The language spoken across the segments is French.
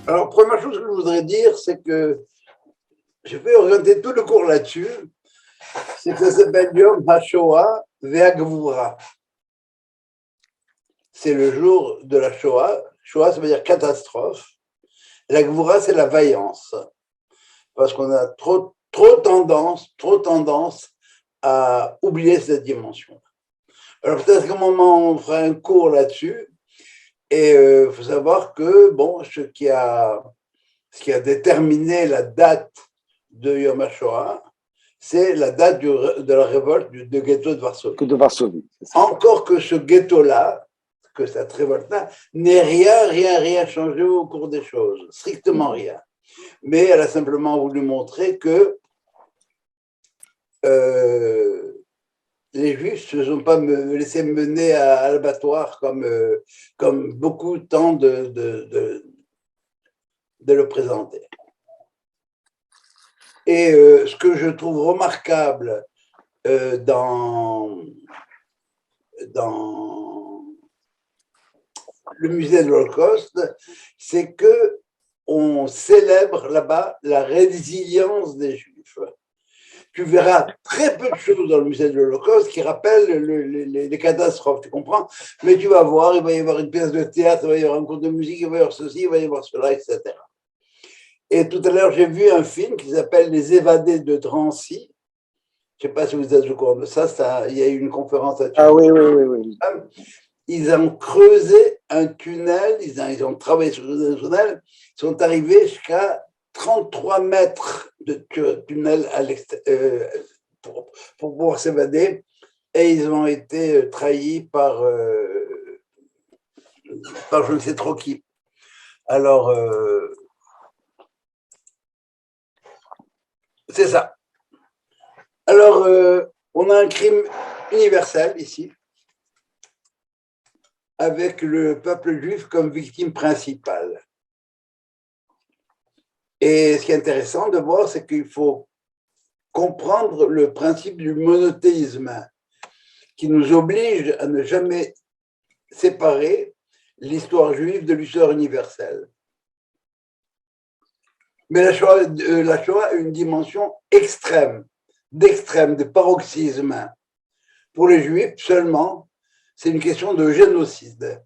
Alors, première chose que je voudrais dire, c'est que je vais orienter tout le cours là-dessus. C'est que ça s'appelle Yom HaShoah Ve'Hagvura. C'est le jour de la Shoah. Shoah, ça veut dire catastrophe. La Gvura, c'est la vaillance. Parce qu'on a trop tendance à oublier cette dimension. Alors, peut-être qu'à un moment, on fera un cours là-dessus. Et il faut savoir que, bon, ce qui a déterminé la date de Yom HaShoah, c'est la date de la révolte du ghetto de Varsovie. Que de Varsovie. Encore que ce ghetto-là, que cette révolte-là, n'ait rien changé au cours des choses, strictement rien. Mais elle a simplement voulu montrer que les Juifs ne se sont pas laissés mener à l'abattoir comme beaucoup tentent de le présenter. Et ce que je trouve remarquable dans le musée de l'Holocauste, c'est qu'on célèbre là-bas la résilience des Juifs. Tu verras très peu de choses dans le musée de l'Holocauste qui rappellent les catastrophes, tu comprends? Mais tu vas voir, il va y avoir une pièce de théâtre, il va y avoir un cours de musique, il va y avoir ceci, il va y avoir cela, etc. Et tout à l'heure, j'ai vu un film qui s'appelle Les Évadés de Drancy. Je ne sais pas si vous êtes au courant de ça, il y a eu une conférence là-dessus. Ah oui. Ils ont creusé un tunnel, ils ont travaillé sur un tunnel, ils sont arrivés jusqu'à 33 mètres de tunnel pour pouvoir s'évader, et ils ont été trahis par je ne sais trop qui. Alors, c'est ça. Alors, on a un crime universel ici, avec le peuple juif comme victime principale. Et ce qui est intéressant de voir, c'est qu'il faut comprendre le principe du monothéisme, qui nous oblige à ne jamais séparer l'histoire juive de l'histoire universelle. Mais la Shoah a une dimension extrême, de paroxysme. Pour les Juifs seulement, c'est une question de génocide.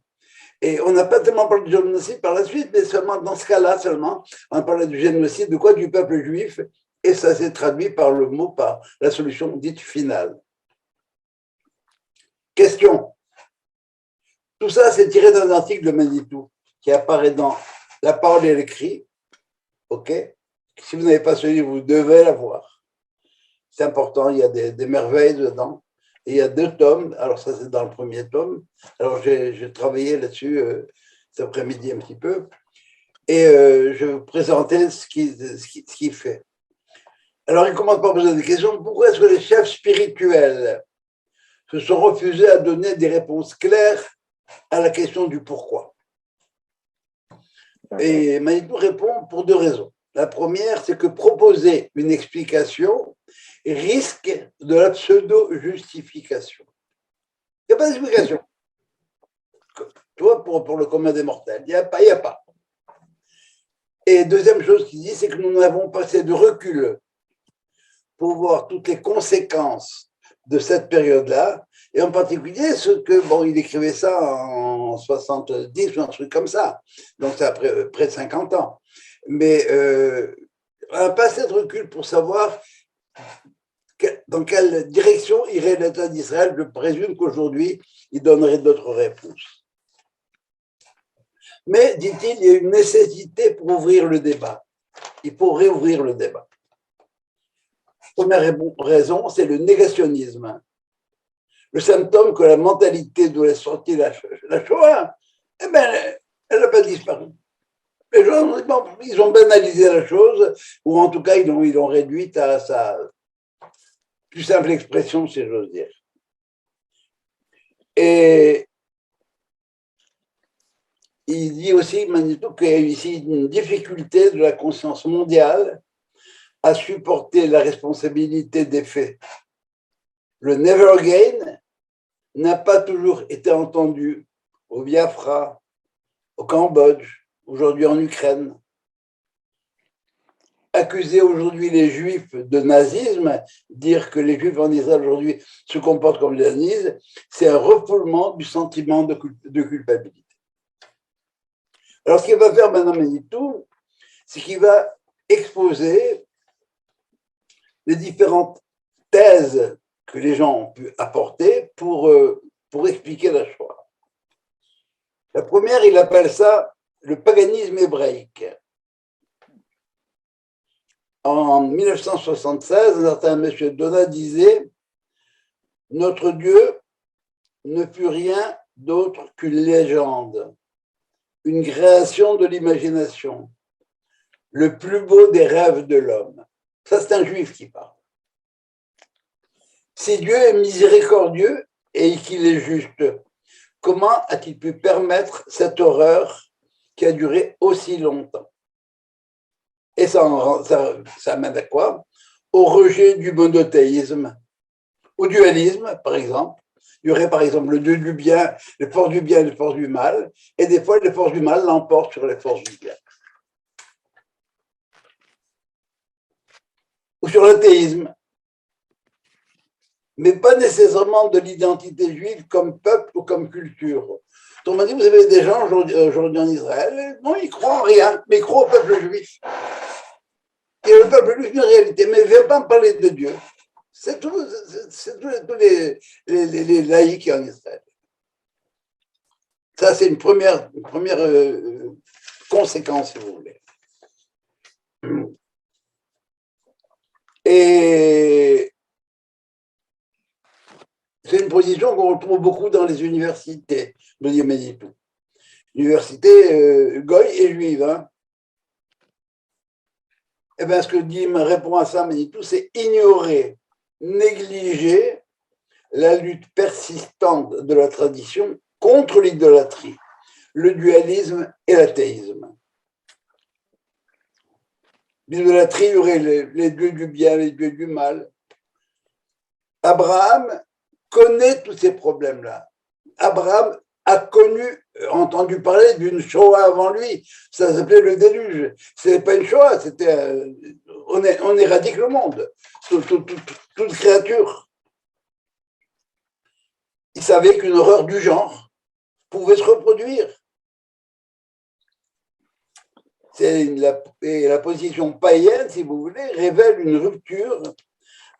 Et on n'a pas tellement parlé de génocide par la suite, mais seulement dans ce cas-là seulement, on a parlé du génocide, de quoi? Du peuple juif, et ça s'est traduit par le mot, par la solution dite finale. Question. Tout ça, c'est tiré d'un article de Manitou qui apparaît dans La parole et l'écrit. OK? Si vous n'avez pas ce livre, vous devez l'avoir. C'est important, il y a des merveilles dedans. Et il y a 2 tomes. Alors, ça, c'est dans le premier tome. Alors, j'ai travaillé là-dessus cet après-midi un petit peu. Et je vais vous présenter ce qu'il fait. Alors, il commence par poser des questions. Pourquoi est-ce que les chefs spirituels se sont refusés à donner des réponses claires à la question du pourquoi? Et Manitou répond pour 2 raisons. La première, c'est que proposer une explication risque de la pseudo-justification. Il n'y a pas d'explication. Tu vois, pour le commun des mortels, il n'y a pas. Et deuxième chose qu'il dit, c'est que nous n'avons pas assez de recul pour voir toutes les conséquences de cette période-là, et en particulier ce que, bon, il écrivait ça en 70 ou un truc comme ça, donc c'est après près de 50 ans. Mais on n'a pas assez de recul pour savoir dans quelle direction irait l'État d'Israël. Je présume qu'aujourd'hui, il donnerait d'autres réponses. Mais, dit-il, il y a une nécessité pour ouvrir le débat. Il faut réouvrir le débat. Première raison, c'est le négationnisme. Le symptôme que la mentalité d'où est sortie la Shoah, eh ben, elle n'a pas disparu. Les gens, ils ont banalisé la chose, ou en tout cas, ils l'ont réduite à sa plus simple expression, si j'ose dire. Et il dit aussi, Manitou, qu'il y a ici une difficulté de la conscience mondiale à supporter la responsabilité des faits. Le never again n'a pas toujours été entendu au Biafra, au Cambodge, aujourd'hui en Ukraine. accuser aujourd'hui les Juifs de nazisme, dire que les Juifs en Israël aujourd'hui se comportent comme les nazis, c'est un refoulement du sentiment de culpabilité. Alors, ce qu'il va faire maintenant Manitou, c'est qu'il va exposer les différentes thèses que les gens ont pu apporter pour expliquer la Shoah. La première, il appelle ça le paganisme hébraïque. En 1976, un certain monsieur Donat disait « Notre Dieu ne fut rien d'autre qu'une légende, une création de l'imagination, le plus beau des rêves de l'homme. » Ça, c'est un juif qui parle. Si Dieu est miséricordieux et qu'il est juste, comment a-t-il pu permettre cette horreur qui a duré aussi longtemps? Et ça amène à quoi? Au rejet du monothéisme, au dualisme, par exemple. Il y aurait par exemple le Dieu du bien, les forces du bien et les forces du mal, et des fois les forces du mal l'emportent sur les forces du bien. Ou sur l'athéisme, mais pas nécessairement de l'identité juive comme peuple ou comme culture. Autrement dit, vous avez des gens aujourd'hui en Israël, non, ils croient en rien, mais ils croient au peuple juif. Et le peuple juif, une réalité, mais il ne vient pas me parler de Dieu. C'est tous les laïcs en Israël. Ça, c'est une première conséquence, si vous voulez. Et c'est une position qu'on retrouve beaucoup dans les universités, me dit Manitou. L'université goy et juive. Hein. Eh bien, ce que dit répond à ça Manitou, c'est ignorer, négliger la lutte persistante de la tradition contre l'idolâtrie, le dualisme et l'athéisme. L'idolâtrie, il y aurait les dieux du bien, les dieux du mal. Abraham connaît tous ces problèmes-là. Abraham a entendu parler d'une Shoah avant lui. Ça s'appelait le déluge. Ce n'était pas une Shoah, c'était on éradique le monde, toute créature. Il savait qu'une horreur du genre pouvait se reproduire. La position païenne, si vous voulez, révèle une rupture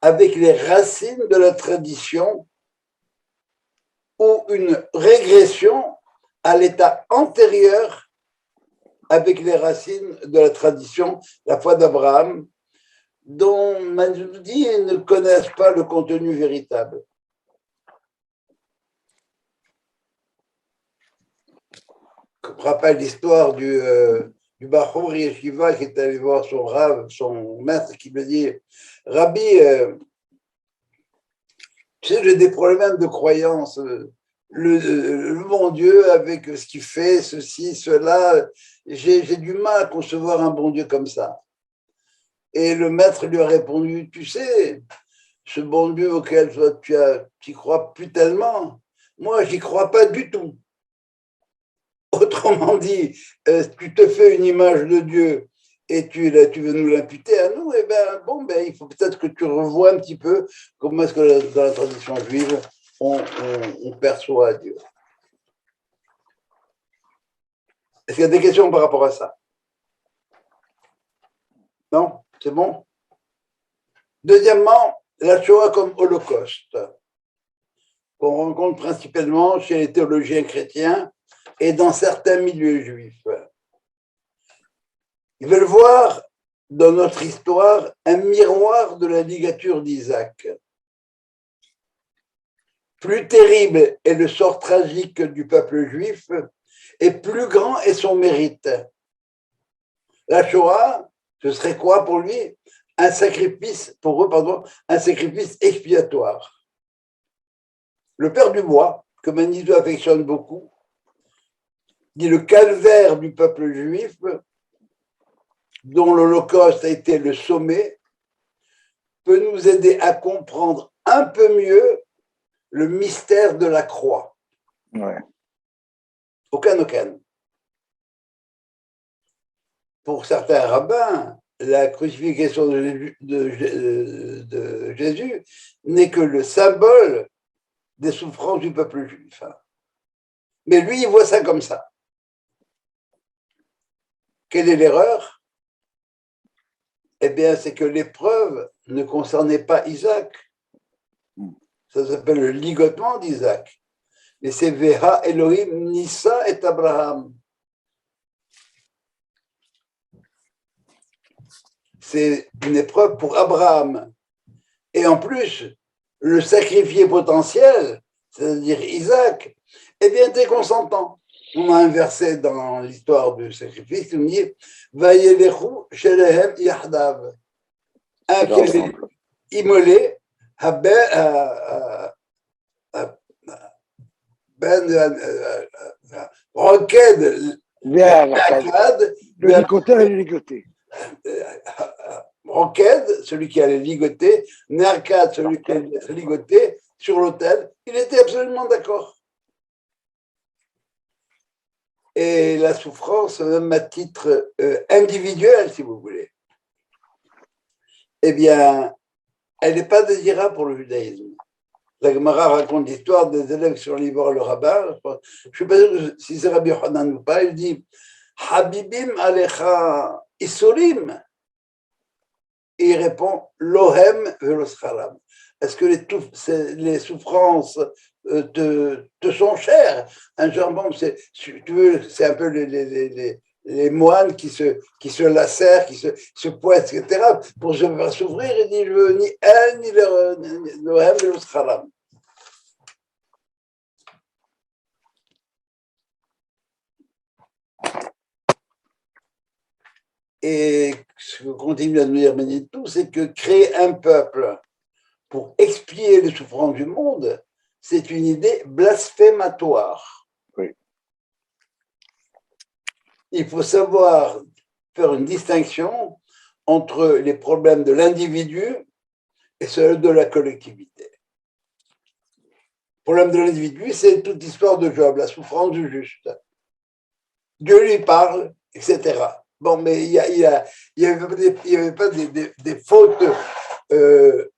avec les racines de la tradition ou une régression à l'état antérieur avec les racines de la tradition, la foi d'Abraham, dont Maïmoudi ne connaissent pas le contenu véritable. Je me rappelle l'histoire du Bachour Yeshiva qui est allé voir son Rav, son maître, qui me dit « Rabbi, tu sais, j'ai des problèmes de croyance. Le bon Dieu, avec ce qu'il fait, ceci, cela, j'ai du mal à concevoir un bon Dieu comme ça. » Et le maître lui a répondu, tu sais, ce bon Dieu auquel toi, tu n'y crois plus tellement, moi, j'y crois pas du tout. Autrement dit, tu te fais une image de Dieu et tu veux nous l'imputer à nous, et ben bon, ben, il faut peut-être que tu revoies un petit peu comment est-ce que dans la tradition juive, on perçoit Dieu. Est-ce qu'il y a des questions par rapport à ça? Non? C'est bon? Deuxièmement, la Shoah comme holocauste, qu'on rencontre principalement chez les théologiens chrétiens et dans certains milieux juifs. Ils veulent voir dans notre histoire un miroir de la ligature d'Isaac. Plus terrible est le sort tragique du peuple juif et plus grand est son mérite. La Shoah, ce serait quoi pour lui? Un sacrifice, pour eux, pardon, un sacrifice expiatoire. Le père Dubois, que Manitou affectionne beaucoup, dit le calvaire du peuple juif, dont l'Holocauste a été le sommet, peut nous aider à comprendre un peu mieux le mystère de la croix. Ouais. Aucun. Pour certains rabbins, la crucifixion de Jésus n'est que le symbole des souffrances du peuple juif. Mais lui, il voit ça comme ça. Quelle est l'erreur? Eh bien, c'est que l'épreuve ne concernait pas Isaac. Ça s'appelle le ligotement d'Isaac. Mais c'est Veha Elohim Nissa et Abraham. C'est une épreuve pour Abraham. Et en plus, le sacrifié potentiel, c'est-à-dire Isaac, eh bien, était consentant. On a un verset dans l'histoire du sacrifice qui nous dit Vayelechu shelehem yahdav. Un qui est immolé, Roked, le ligoté et le ligoté. Roked, celui qui allait ligoter, Nerkad, celui qui allait ligoter sur l'autel, il était absolument d'accord. Et la souffrance, même à titre individuel, si vous voulez, eh bien, elle n'est pas désirable pour le judaïsme. La Gemara raconte l'histoire des élèves sur l'Ivor, le rabbin. Je ne suis pas sûr si c'est Rabbi Yochanan ou pas. Il dit Habibim alecha isurim. Et il répond Lohem veloschalam. Est-ce que les souffrances te sont chères? Un jambon, c'est un peu les moines qui se lacèrent, qui se pointent, etc. Pour se faire souffrir, il dit, je veux ni elle, ni Lohem veloschalam. Et ce que continue à nous dire Benedetto, c'est que créer un peuple pour expier les souffrances du monde, c'est une idée blasphématoire. Oui. Il faut savoir faire une distinction entre les problèmes de l'individu et ceux de la collectivité. Le problème de l'individu, c'est toute l'histoire de Job, la souffrance du juste. Dieu lui parle, etc. Bon, mais il y avait pas des fautes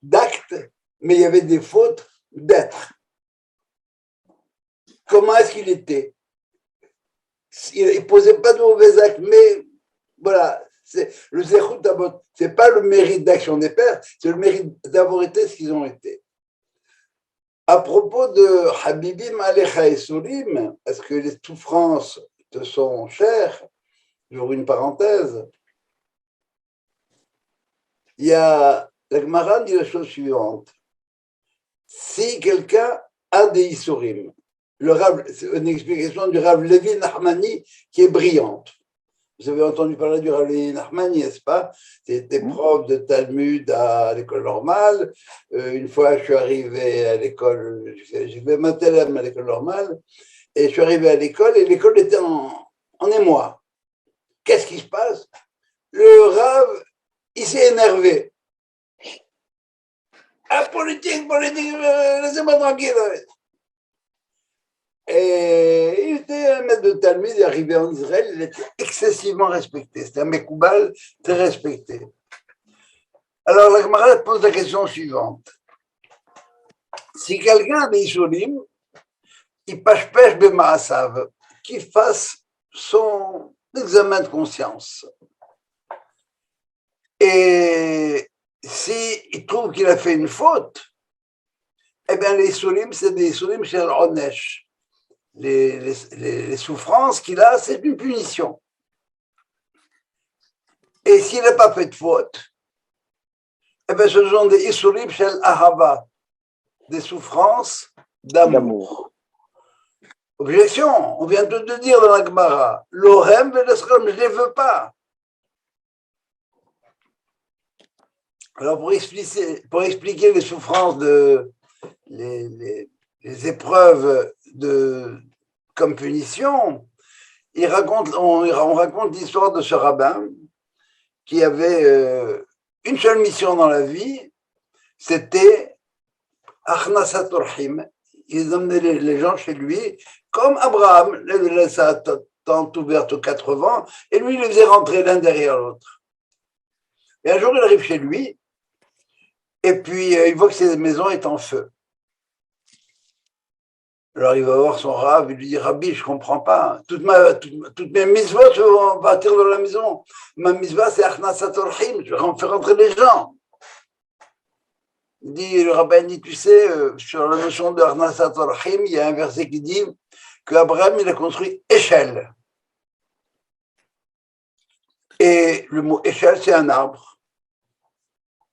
d'actes, mais il y avait des fautes d'être. Comment est-ce qu'il était? Il ne posait pas de mauvais actes, mais voilà, le Zechut Avot, ce n'est pas le mérite d'action des pères, c'est le mérite d'avoir été ce qu'ils ont été. À propos de Habibim Alecha et Surim, est-ce que les souffrances te sont chères? J'ouvre une parenthèse. Il y a, la Gemara dit la chose suivante. Si quelqu'un a des Isurim, c'est une explication du Rav Levi Nachmani qui est brillante. Vous avez entendu parler du Rav Levi Nachmani, n'est-ce pas? C'était prof de Talmud à l'école normale. Une fois, je suis arrivé à l'école, j'ai fait ma télème à l'école normale, et je suis arrivé à l'école, et l'école était en émoi. Qu'est-ce qui se passe? Le Rav, il s'est énervé. Ah, politique, laissez-moi tranquille. Et il était un maître de Talmud, il est arrivé en Israël, il était excessivement respecté. C'était un Mekoubal très respecté. Alors la Gemara pose la question suivante. Si quelqu'un a des Isholim, il pêche Bemaasav, qu'il fasse son examen de conscience. Et s'il trouve qu'il a fait une faute, eh bien les Isholim, c'est des Isholim chez l'Onesh. Les souffrances qu'il a, c'est une punition. Et s'il n'a pas fait de faute, eh bien, ce sont des Isurim shel Ahava, des souffrances d'amour. Objection, on vient de te dire dans la Gemara, l'Orem veleschalam, je ne les veux pas. Alors, pour expliquer les souffrances les épreuves comme punition, on raconte l'histoire de ce rabbin qui avait une seule mission dans la vie, c'était Achnasat Orchim. Il emmenait les gens chez lui, comme Abraham, il laissait sa tente ouverte aux 4 vents, et lui, il les faisait rentrer l'un derrière l'autre. Et un jour, il arrive chez lui, et puis il voit que sa maison est en feu. Alors il va voir son Rav, il lui dit, Rabbi, je ne comprends pas. Toutes mes mitzvot vont partir de la maison. Ma mitzvah, c'est Achnasat Orchim, je vais faire rentrer les gens. Il dit, le rabbin dit, tu sais, sur la notion de Achnasat Orchim, il y a un verset qui dit qu'Abraham, il a construit échelle. Et le mot échelle, c'est un arbre.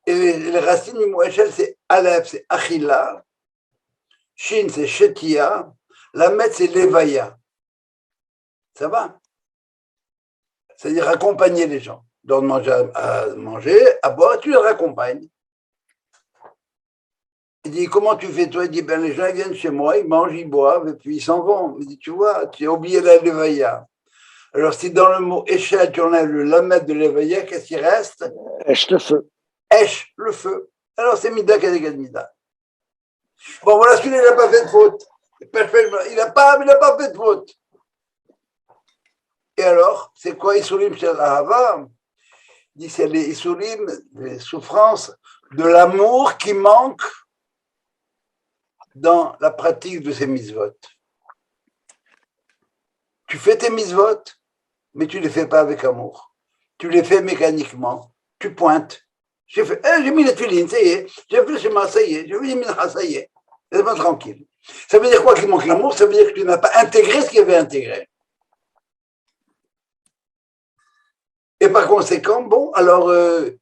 Et les racines du mot échelle, c'est Aleph, c'est Achila. Shin, c'est Shetia. Lamet, c'est Levaya. Ça va? C'est-à-dire accompagner les gens. Leur demander à manger, à boire, tu les raccompagnes. Il dit, comment tu fais toi? Il dit, ben les gens ils viennent chez moi, ils mangent, ils boivent, et puis ils s'en vont. Il dit, tu vois, tu as oublié la Levaya. Alors si dans le mot échelle, tu enlèves le Lamet de Levaya, qu'est-ce qui reste? Esh, le feu. Esh, le feu. Alors c'est Mida Kadegad Mida. Bon, voilà, celui-là, il n'a pas fait de faute. Il n'a pas fait de faute. Et alors, c'est quoi Isulim Shel Ahava? Il dit, c'est les Isulim, les souffrances de l'amour qui manque dans la pratique de ces mitzvot. Tu fais tes mitzvot, mais tu ne les fais pas avec amour. Tu les fais mécaniquement. Tu pointes. J'ai mis les filines, ça y est. J'ai fait le chemin, ça y est. J'ai mis les minchas, ça y est. Laisse-moi tranquille. Ça veut dire quoi qu'il manque l'amour? Ça veut dire que tu n'as pas intégré ce qu'il y avait intégré. Et par conséquent, bon, alors, le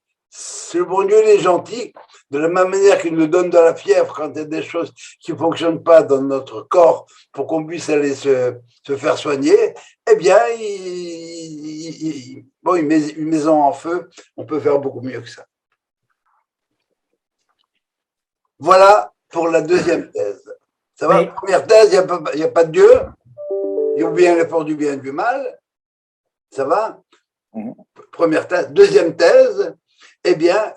bon Dieu, il est gentil, de la même manière qu'il nous donne de la fièvre quand il y a des choses qui ne fonctionnent pas dans notre corps pour qu'on puisse aller se faire soigner, eh bien, il met une maison en feu, on peut faire beaucoup mieux que ça. Voilà pour la deuxième thèse. Ça va? Oui. Première thèse, il n'y a pas de Dieu, il y a bien l'effort du bien et du mal. Ça va? Première thèse. Deuxième thèse, eh bien,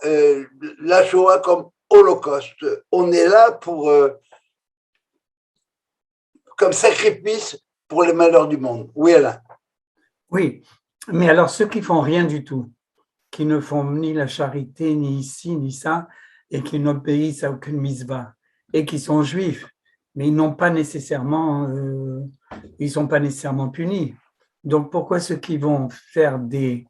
la Shoah comme holocauste. On est là pour, comme sacrifice pour les malheurs du monde. Oui, Alain. Oui, mais alors ceux qui font rien du tout, qui ne font ni la charité, ni ici, ni ça, et qui n'obéissent à aucune mitzvah, et qui sont juifs, mais ils n'ont pas nécessairement, ils sont pas nécessairement punis. Donc pourquoi ceux qui vont faire des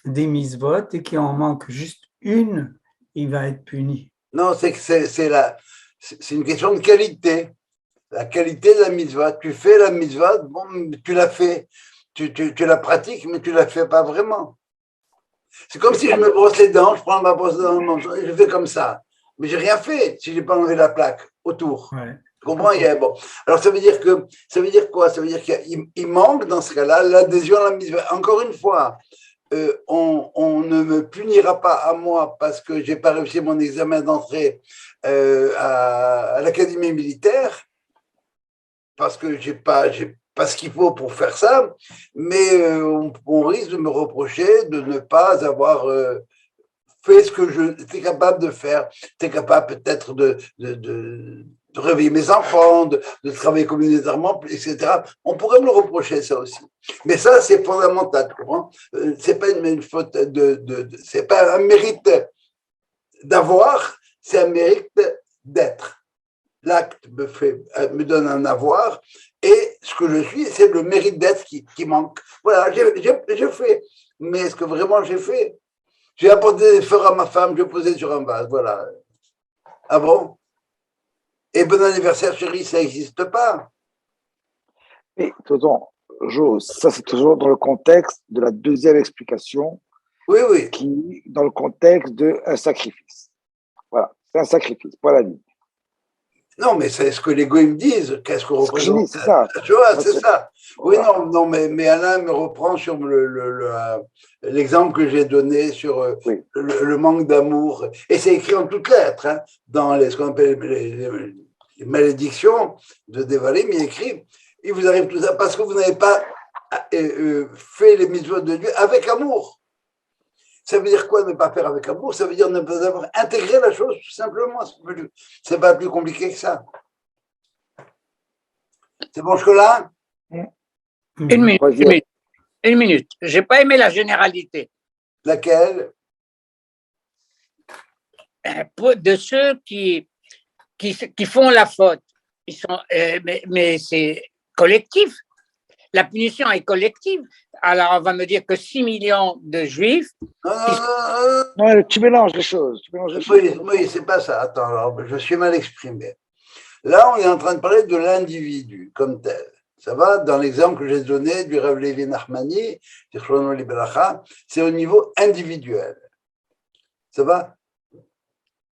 mitzvot et qui en manquent juste une, il va être puni? Non, c'est une question de qualité. La qualité de la mitzvah. Tu fais la mitzvah, bon, tu la fais, tu la pratiques, mais tu la fais pas vraiment. C'est comme si je me brosse les dents, je prends ma brosse de dents et je fais comme ça. Mais j'ai rien fait si j'ai pas enlevé la plaque autour. Ouais. Tu comprends? Bon. Alors ça veut dire quoi? Ça veut dire qu'il manque dans ce cas-là l'adhésion à la mitzvah. Encore une fois, on ne me punira pas à moi parce que j'ai pas réussi mon examen d'entrée à l'académie militaire, parce que j'ai pas ce qu'il faut pour faire ça, mais on risque de me reprocher de ne pas avoir fait ce que j'étais capable de faire. J'étais capable peut-être de réveiller mes enfants, de travailler communautairement, etc. On pourrait me le reprocher, ça aussi. Mais ça, c'est fondamental, tu comprends? C'est pas une faute c'est pas un mérite d'avoir, c'est un mérite d'être. L'acte me donne un avoir, et ce que je suis, c'est le mérite d'être qui manque. Voilà, j'ai fait. Mais est-ce que vraiment j'ai fait? J'ai apporté des fleurs à ma femme, je posais sur un vase, voilà. Ah bon? Et bon anniversaire, chérie, ça n'existe pas. Et tonton, ça c'est toujours dans le contexte de la deuxième explication. Oui, oui. Qui, dans le contexte d'un sacrifice. Voilà, c'est un sacrifice, pas la vie. Non, mais c'est ce que les goïms disent. Qu'est-ce qu'on représente? C'est ça. Tu vois, c'est ça. Voilà. Oui, non, mais Alain me reprend sur l'exemple que j'ai donné sur oui. le manque d'amour. Et c'est écrit en toutes lettres, hein, dans ce qu'on appelle les malédictions de Devarim, il écrit, il vous arrive tout ça parce que vous n'avez pas fait les mitzvot de Dieu avec amour. Ça veut dire quoi ne pas faire avec amour? Ça veut dire ne pas avoir intégré la chose, tout simplement. C'est pas plus compliqué que ça. C'est bon jusque-là? Une minute. J'ai pas aimé la généralité. Laquelle? de ceux qui font la faute. Ils sont, mais c'est collectif. La punition est collective. Alors, on va me dire que 6 millions de juifs. Non, tu mélanges les choses. Oui, c'est pas ça. Attends, alors, je suis mal exprimé. Là, on est en train de parler de l'individu comme tel. Ça va, dans l'exemple que j'ai donné du Rav Levi Nachmani, c'est au niveau individuel. Ça va?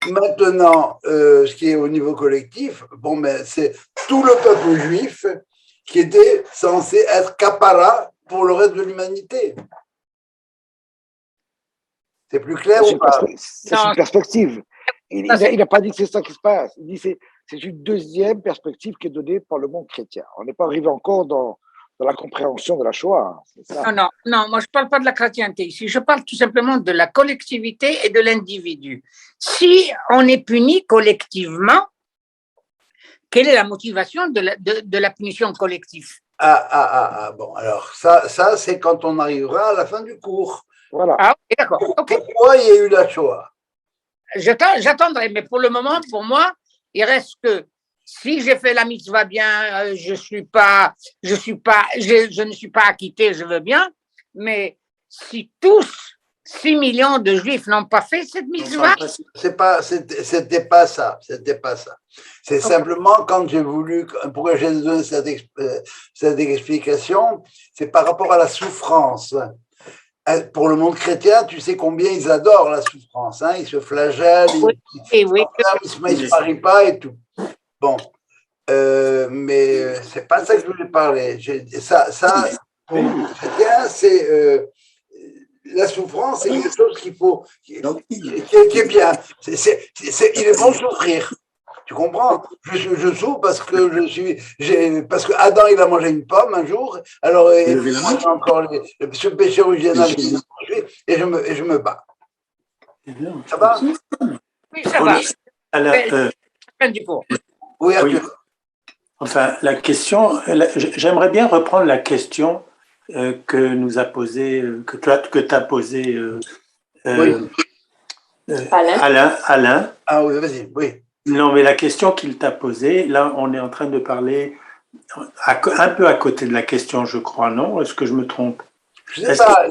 Maintenant, ce qui est au niveau collectif, bon, mais c'est tout le peuple juif qui était censé être capara pour le reste de l'humanité. C'est plus clair ou pas? C'est une perspective. Il n'a pas dit que c'est ça qui se passe. Il dit que c'est une deuxième perspective qui est donnée par le monde chrétien. On n'est pas arrivé encore dans la compréhension de la Shoah. Non, moi je ne parle pas de la chrétienté ici, je parle tout simplement de la collectivité et de l'individu. Si on est puni collectivement, quelle est la motivation de la punition collective? Bon, alors ça c'est quand on arrivera à la fin du cours. Voilà. Ah, okay, d'accord. Okay. Pourquoi il y a eu la Shoah? J'attendrai, mais pour le moment, pour moi, il reste que si j'ai fait la mitzvah bien, je ne suis pas acquitté, je veux bien, mais si tous 6 millions de juifs n'ont pas fait cette mitzvah. C'était pas ça. C'est simplement quand j'ai voulu, pourquoi j'ai donné cette explication, c'est par rapport à la souffrance. Pour le monde chrétien, tu sais combien ils adorent la souffrance, hein? Ils se flagellent, ils se marient pas et tout. Bon, mais c'est pas ça que je voulais parler. Ça pour le monde chrétien, c'est la souffrance, c'est quelque chose qu'il faut, qui est bien. Il est bon de souffrir. Tu comprends? Je souffre parce que parce que Adam il a mangé une pomme un jour, alors encore ce péché original et je me bats. Ça va? Oui, ça va. Oui, Arthur. Enfin, la question, j'aimerais bien reprendre la question que nous a posée, que tu as posée Alain. Ah oui, vas-y, oui. Non, mais la question qu'il t'a posée, là, on est en train de parler un peu à côté de la question, je crois, non? Est-ce que je me trompe? Je sais pas.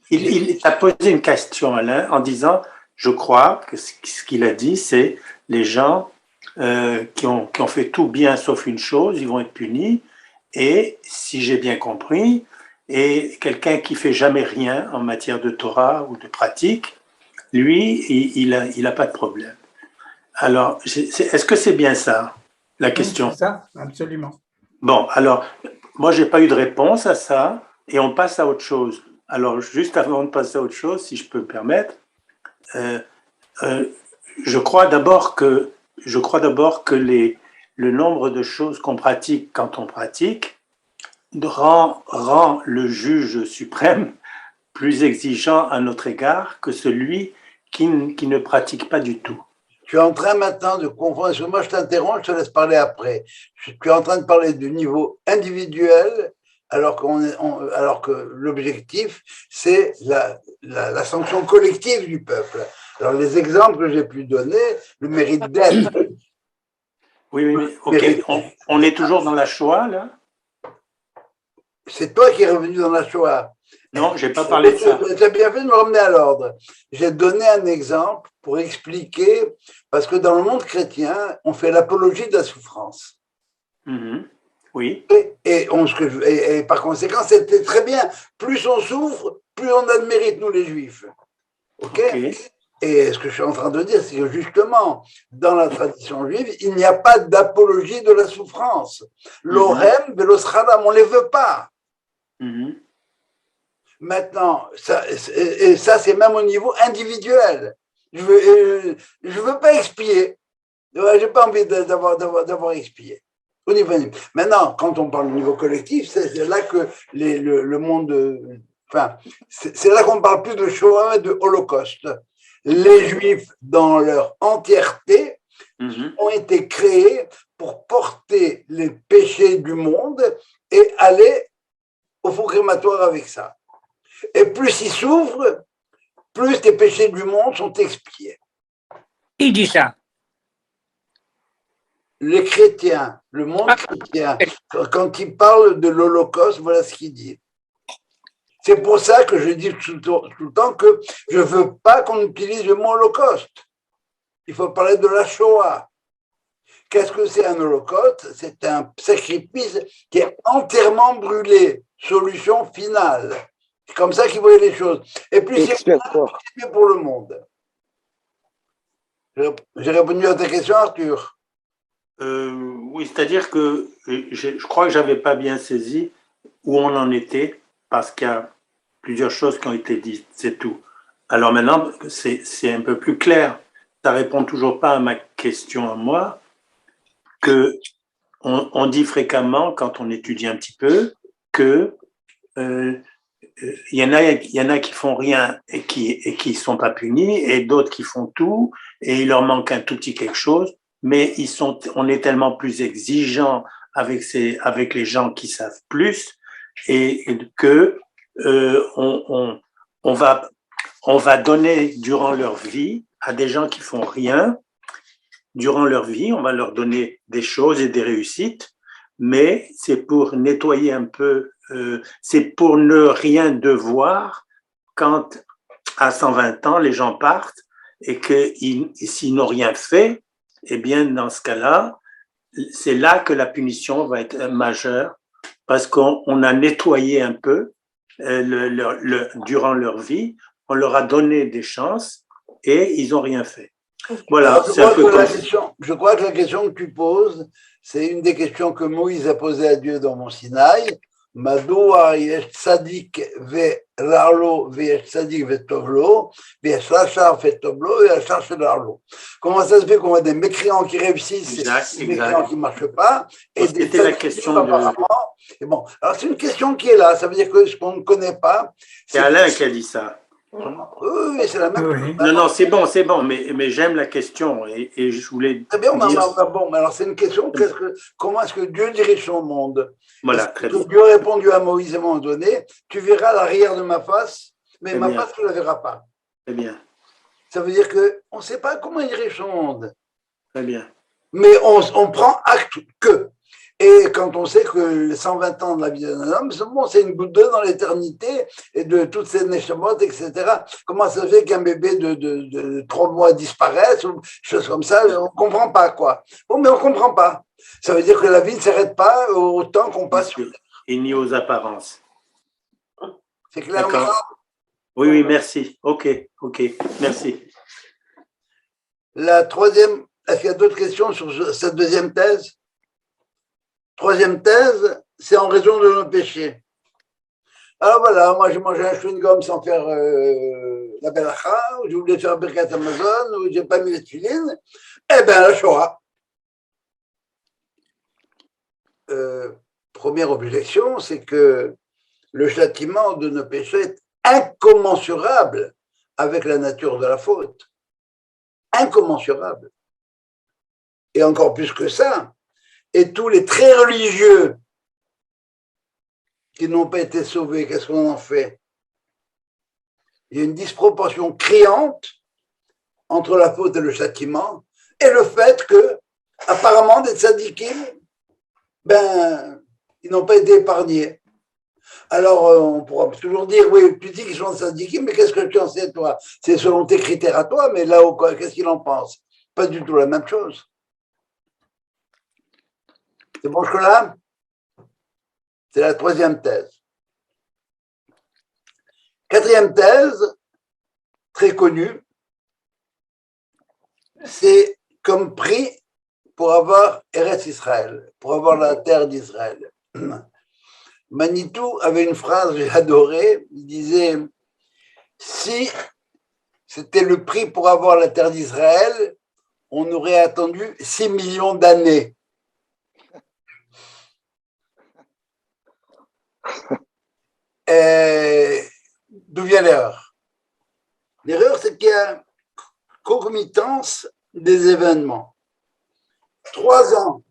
Il t'a posé une question, Alain, en disant, je crois que ce qu'il a dit, c'est les gens qui ont fait tout bien sauf une chose, ils vont être punis. Et si j'ai bien compris, et quelqu'un qui fait jamais rien en matière de Torah ou de pratique, lui, il a pas de problème. Alors, est-ce que c'est bien ça, la question? C'est ça, absolument. Bon, alors, moi, j'ai pas eu de réponse à ça, et on passe à autre chose. Alors, juste avant de passer à autre chose, si je peux me permettre, je crois d'abord que le nombre de choses qu'on pratique quand on pratique rend le juge suprême plus exigeant à notre égard que celui qui ne pratique pas du tout. Tu es en train maintenant de confondre, parce que moi je t'interromps, je te laisse parler après. Tu es en train de parler du niveau individuel, alors que l'objectif, c'est la sanction collective du peuple. Alors les exemples que j'ai pu donner, le mérite d'être. Oui, ok, on est toujours dans la Shoah, là? C'est toi qui es revenu dans la Shoah. Non, je n'ai pas parlé de ça. Tu as bien fait de me ramener à l'ordre. J'ai donné un exemple pour expliquer, parce que dans le monde chrétien, on fait l'apologie de la souffrance. Oui. Et par conséquent, c'était très bien. Plus on souffre, plus on a de mérite, nous les Juifs. OK. Et ce que je suis en train de dire, c'est que justement, dans la tradition juive, il n'y a pas d'apologie de la souffrance. L'orem, velosradam, on ne les veut pas. Maintenant, ça c'est même au niveau individuel. Je veux pas expier. J'ai pas envie d'avoir expié. Au niveau individuel. Maintenant, quand on parle au niveau collectif, c'est là que le monde, c'est là qu'on parle plus de Shoah, de Holocauste. Les Juifs, dans leur entièreté, ont été créés pour porter les péchés du monde et aller au four crématoire avec ça. Et plus ils souffrent, plus les péchés du monde sont expiés. Qui dit ça? Les chrétiens, le monde chrétien, quand il parle de l'Holocauste, voilà ce qu'il dit. C'est pour ça que je dis tout le temps que je ne veux pas qu'on utilise le mot Holocauste. Il faut parler de la Shoah. Qu'est-ce que c'est un Holocauste? C'est un sacrifice qui est entièrement brûlé. Solution finale. C'est comme ça qu'ils voyaient les choses. Et puis, c'est mieux pour le monde. J'ai répondu à ta question, Arthur. Oui, c'est-à-dire que je crois que je n'avais pas bien saisi où on en était, parce qu'il y a plusieurs choses qui ont été dites, c'est tout. Alors maintenant, c'est un peu plus clair. Ça ne répond toujours pas à ma question à moi, que on dit fréquemment, quand on étudie un petit peu, que il y en a qui font rien et qui sont pas punis, et d'autres qui font tout, et il leur manque un tout petit quelque chose, mais on est tellement plus exigeant avec les gens qui savent plus, et que on va donner durant leur vie à des gens qui font rien. Durant leur vie, on va leur donner des choses et des réussites, mais c'est pour nettoyer un peu, c'est pour ne rien devoir quand à 120 ans les gens partent, et que s'ils n'ont rien fait, eh bien dans ce cas-là, c'est là que la punition va être majeure, parce qu'on a nettoyé un peu durant leur vie, on leur a donné des chances et ils n'ont rien fait. Voilà. Alors, je crois que la question que tu poses, c'est une des questions que Moïse a posées à Dieu dans Mont Sinaï. Madoua yesh tzadik ve'rarlo ve'yesh tzadik ve'tovlo ve'yesh rachar ve'tovlo ve'yesh rachar ve'rarlo. Comment ça se fait qu'on a des mécréants qui réussissent et des mécréants qui ne marchent pas, et des la question apparemment. Et bon, alors c'est une question qui est là. Ça veut dire que ce qu'on ne connaît pas. C'est Alain qui a dit ça. Oui, c'est la même chose. Non, c'est bon, mais j'aime la question, et je voulais. Très bien, bon, alors c'est une question, comment est-ce que Dieu dirige son monde? Voilà, très bien. Dieu a répondu à Moïse à un moment donné, tu verras l'arrière de ma face, mais ma face, tu ne la verras pas. Très bien. Ça veut dire qu'on ne sait pas comment il dirige son monde. Très bien. Mais on prend acte que. Et quand on sait que les 120 ans de la vie d'un homme, c'est une goutte d'eau dans l'éternité, et de toutes ces neshamot, etc. Comment ça fait qu'un bébé de 3 mois disparaisse, ou choses comme ça, on ne comprend pas, quoi. Bon, mais on ne comprend pas. Ça veut dire que la vie ne s'arrête pas au temps qu'on passe. Et ni aux apparences. C'est clair? Oui, merci. Ok, merci. La troisième, est-ce qu'il y a d'autres questions sur cette deuxième thèse? Troisième thèse, c'est en raison de nos péchés. Alors voilà, moi j'ai mangé un chewing-gum sans faire la belacha, ou je voulais faire Birkat Amazon, ou j'ai pas mis les tuilines. Eh bien, la Shoah. Première objection, c'est que le châtiment de nos péchés est incommensurable avec la nature de la faute. Incommensurable. Et encore plus que ça, et tous les très religieux qui n'ont pas été sauvés, qu'est-ce qu'on en fait? Il y a une disproportion criante entre la faute et le châtiment, et le fait que, apparemment, des tzadikim, ils n'ont pas été épargnés. Alors, on pourra toujours dire, oui, tu dis qu'ils sont tzadikim, mais qu'est-ce que tu en sais, toi? C'est selon tes critères à toi, mais là, qu'est-ce qu'il en pense? Pas du tout la même chose. C'est bon jusque-là? C'est la troisième thèse. Quatrième thèse, très connue, c'est comme prix pour avoir Eretz Israël, pour avoir la terre d'Israël. Manitou avait une phrase que j'ai adorée, il disait « Si c'était le prix pour avoir la terre d'Israël, on aurait attendu 6 millions d'années. » D'où vient l'erreur? L'erreur, c'est qu'il y a concomitance des événements. 3 ans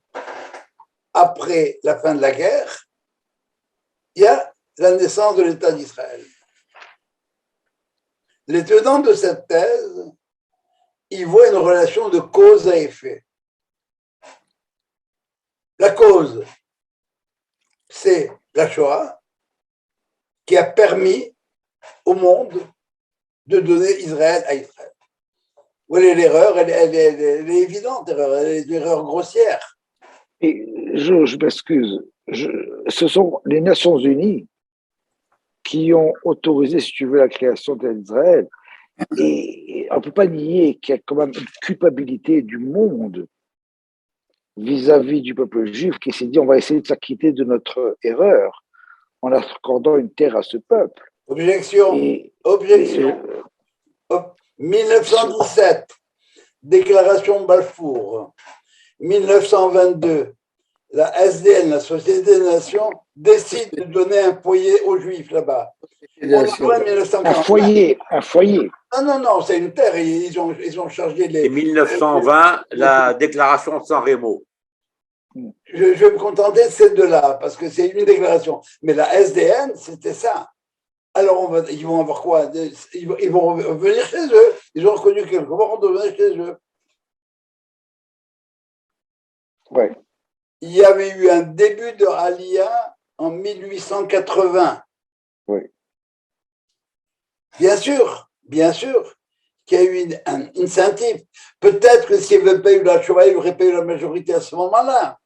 après la fin de la guerre, il y a la naissance de l'État d'Israël. Les tenants de cette thèse ils voient une relation de cause à effet. La cause, c'est la Shoah qui a permis au monde de donner Israël à Israël. Oui, l'erreur, elle est évidente, elle est une erreur grossière. Et je m'excuse, ce sont les Nations Unies qui ont autorisé, si tu veux, la création d'Israël. Et on ne peut pas nier qu'il y a quand même une culpabilité du monde vis-à-vis du peuple juif qui s'est dit on va essayer de s'acquitter de notre erreur en accordant une terre à ce peuple. Objection. Et, Objection. 1917, déclaration de Balfour. 1922, la SDN, la Société des Nations, décide de donner un foyer aux Juifs là-bas. Un foyer. Non, c'est une terre. Ils ont chargé les. Et 1920, la déclaration de San Remo. Je vais me contenter de ces deux-là, parce que c'est une déclaration. Mais la SDN, c'était ça. Alors, ils vont avoir quoi? Ils vont revenir chez eux. Ils ont reconnu quelque part de revenir chez eux. Ouais. Il y avait eu un début de Aliyah en 1880. Oui. Bien sûr qu'il y a eu un incentive. Peut-être que s'il n'y avait pas eu la Shoah, il n'y aurait pas eu la majorité à ce moment-là.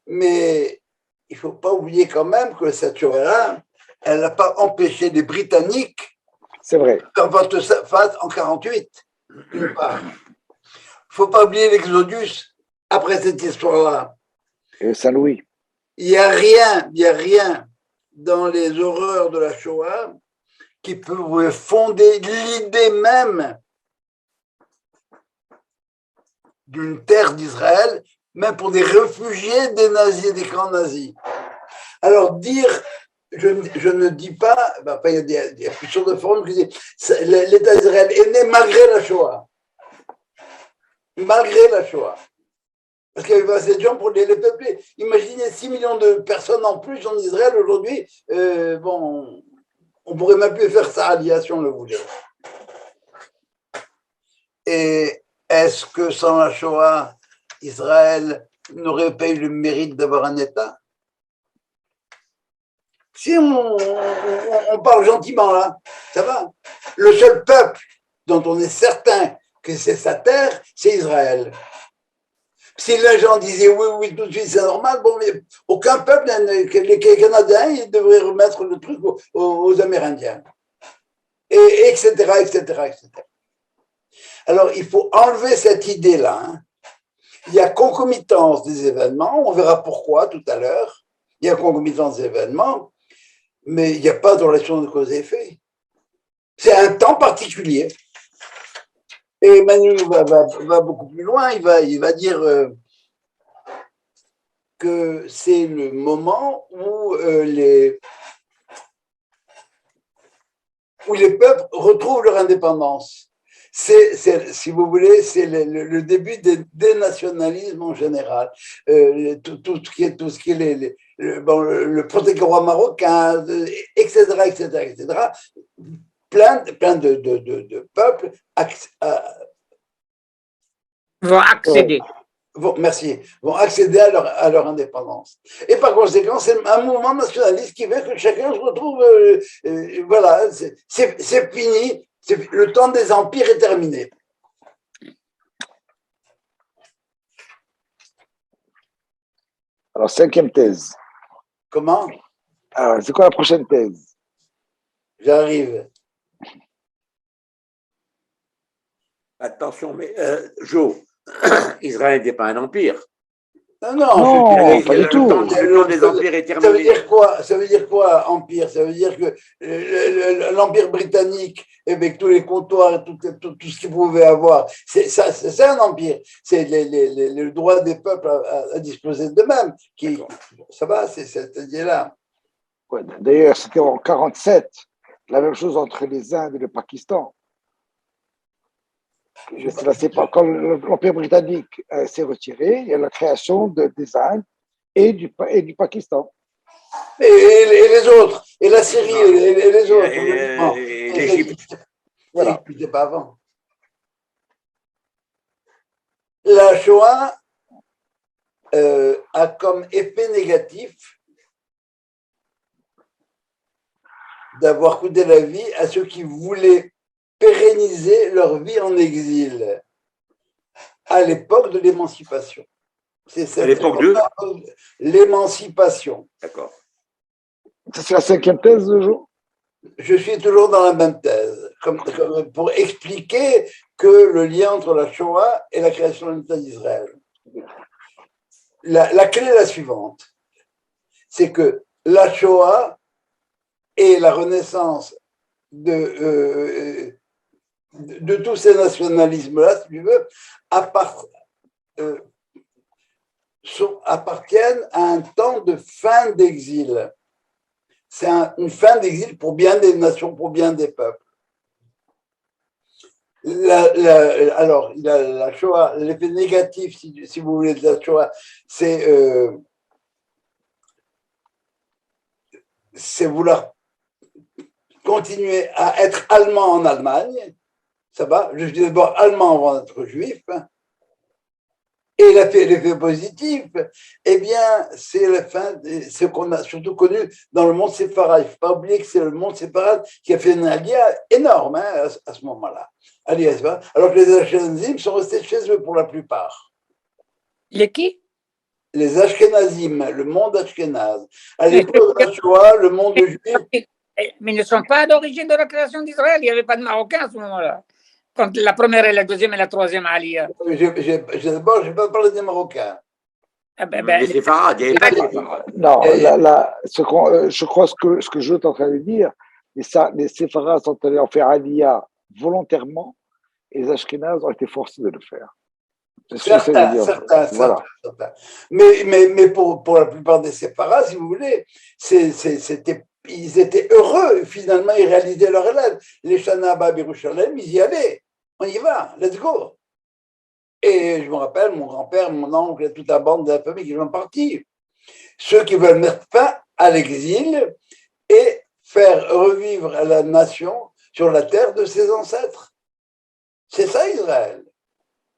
Mais il ne faut pas oublier quand même que cette Shoah-là, elle n'a pas empêché les Britanniques c'est vrai. qu'en face en 48. Il ne faut pas oublier l'Exodus après cette histoire-là. Et Saint-Louis. Il n'y a rien dans les horreurs de la Shoah qui peut fonder l'idée même d'une terre d'Israël, même pour des réfugiés des nazis, des camps nazis. Alors dire, je ne dis pas, il y a plusieurs de formes qui disent l'État d'Israël est né malgré la Shoah. Malgré la Shoah. Parce qu'il y avait assez de gens pour les peupler. Imaginez 6 millions de personnes en plus en Israël aujourd'hui. On pourrait même plus faire ça à l'IA si on le voulait. Et est-ce que sans la Shoah, Israël n'aurait pas eu le mérite d'avoir un État? Si on parle gentiment là, ça va. Le seul peuple dont on est certain que c'est sa terre, c'est Israël. Si les gens disaient oui, tout de suite, c'est normal, bon, mais aucun peuple, les Canadiens, ils devraient remettre le truc aux Amérindiens. Etc. Alors, il faut enlever cette idée-là. Hein. Il y a concomitance des événements, on verra pourquoi tout à l'heure. Il y a concomitance des événements, mais il n'y a pas de relation de cause et effet. C'est un temps particulier. Et Emmanuel va beaucoup plus loin, il va dire que c'est le moment où les peuples retrouvent leur indépendance. Si vous voulez, c'est le début des dénationalismes en général. Tout ce qui est le protectorat marocain, etc. Plein de peuples vont accéder. Vont accéder à leur indépendance. Et par conséquent, c'est un mouvement nationaliste qui veut que chacun se retrouve. Voilà, c'est fini. Le temps des empires est terminé. Alors, 5e thèse. Comment? Alors, c'est quoi la prochaine thèse? J'arrive. Attention, mais Joe, Israël n'est pas un empire. Non, pas du tout. Le temps des empires est terminé. Ça veut dire quoi, empire? Ça veut dire que l'empire britannique, avec tous les comptoirs et tout ce qu'il pouvait avoir, c'est un empire. C'est le droit des peuples à disposer d'eux-mêmes. Ça va, c'est cette idée-là. Ouais, d'ailleurs, c'était en 1947, la même chose entre les Indes et le Pakistan. Quand l'Empire britannique s'est retiré, il y a la création des Indes et du Pakistan. Et les autres, et la Syrie, et les autres. Et l'Égypte. Voilà. C'était pas avant. La Shoah a comme effet négatif d'avoir coûté la vie à ceux qui voulaient pérenniser leur vie en exil à l'époque de l'émancipation. C'est À l'époque de l'émancipation. D'accord. Ça, c'est la cinquième thèse de jour. Je suis toujours dans la même thèse, pour expliquer que le lien entre la Shoah et la création de l'État d'Israël. La clé est la suivante, c'est que la Shoah et la renaissance de tous ces nationalismes-là, si tu veux, appartiennent à un temps de fin d'exil. C'est une fin d'exil pour bien des nations, pour bien des peuples. Alors, la Shoah, l'effet négatif, si vous voulez, de la Shoah, c'est vouloir continuer à être allemand en Allemagne. Ça va, je suis d'abord allemand avant d'être juif. Et l'effet positif, eh bien, c'est la fin, ce qu'on a surtout connu dans le monde séfarade. Il ne faut pas oublier que c'est le monde séfarade qui a fait une alia énorme à ce moment-là. Alors que les Ashkenazim sont restés chez eux pour la plupart. Les qui? Les Ashkenazim, le monde Ashkenaz. À l'époque de la Shoah, le monde juif. Mais ils ne sont pas à l'origine de la création d'Israël. Il n'y avait pas de Marocains à ce moment-là. Quand la première et la deuxième et la troisième Aliyah. D'abord, je n'ai pas parlé des Marocains. Les séfarades, il n'y avait pas de séfarades. Non, je crois ce que je suis en train de dire, les séfarades sont allés en faire aliyah volontairement et les ashkénazes ont été forcés de le faire. Certains. Mais pour la plupart des séfarades, si vous voulez, ils étaient heureux, finalement, ils réalisaient leur rêve. Les Shana Abba Yerushalem, ils y allaient. On y va, let's go. Et je me rappelle, mon grand-père, mon oncle et toute la bande de la famille qui sont partis. Ceux qui veulent mettre fin à l'exil et faire revivre la nation sur la terre de ses ancêtres. C'est ça Israël.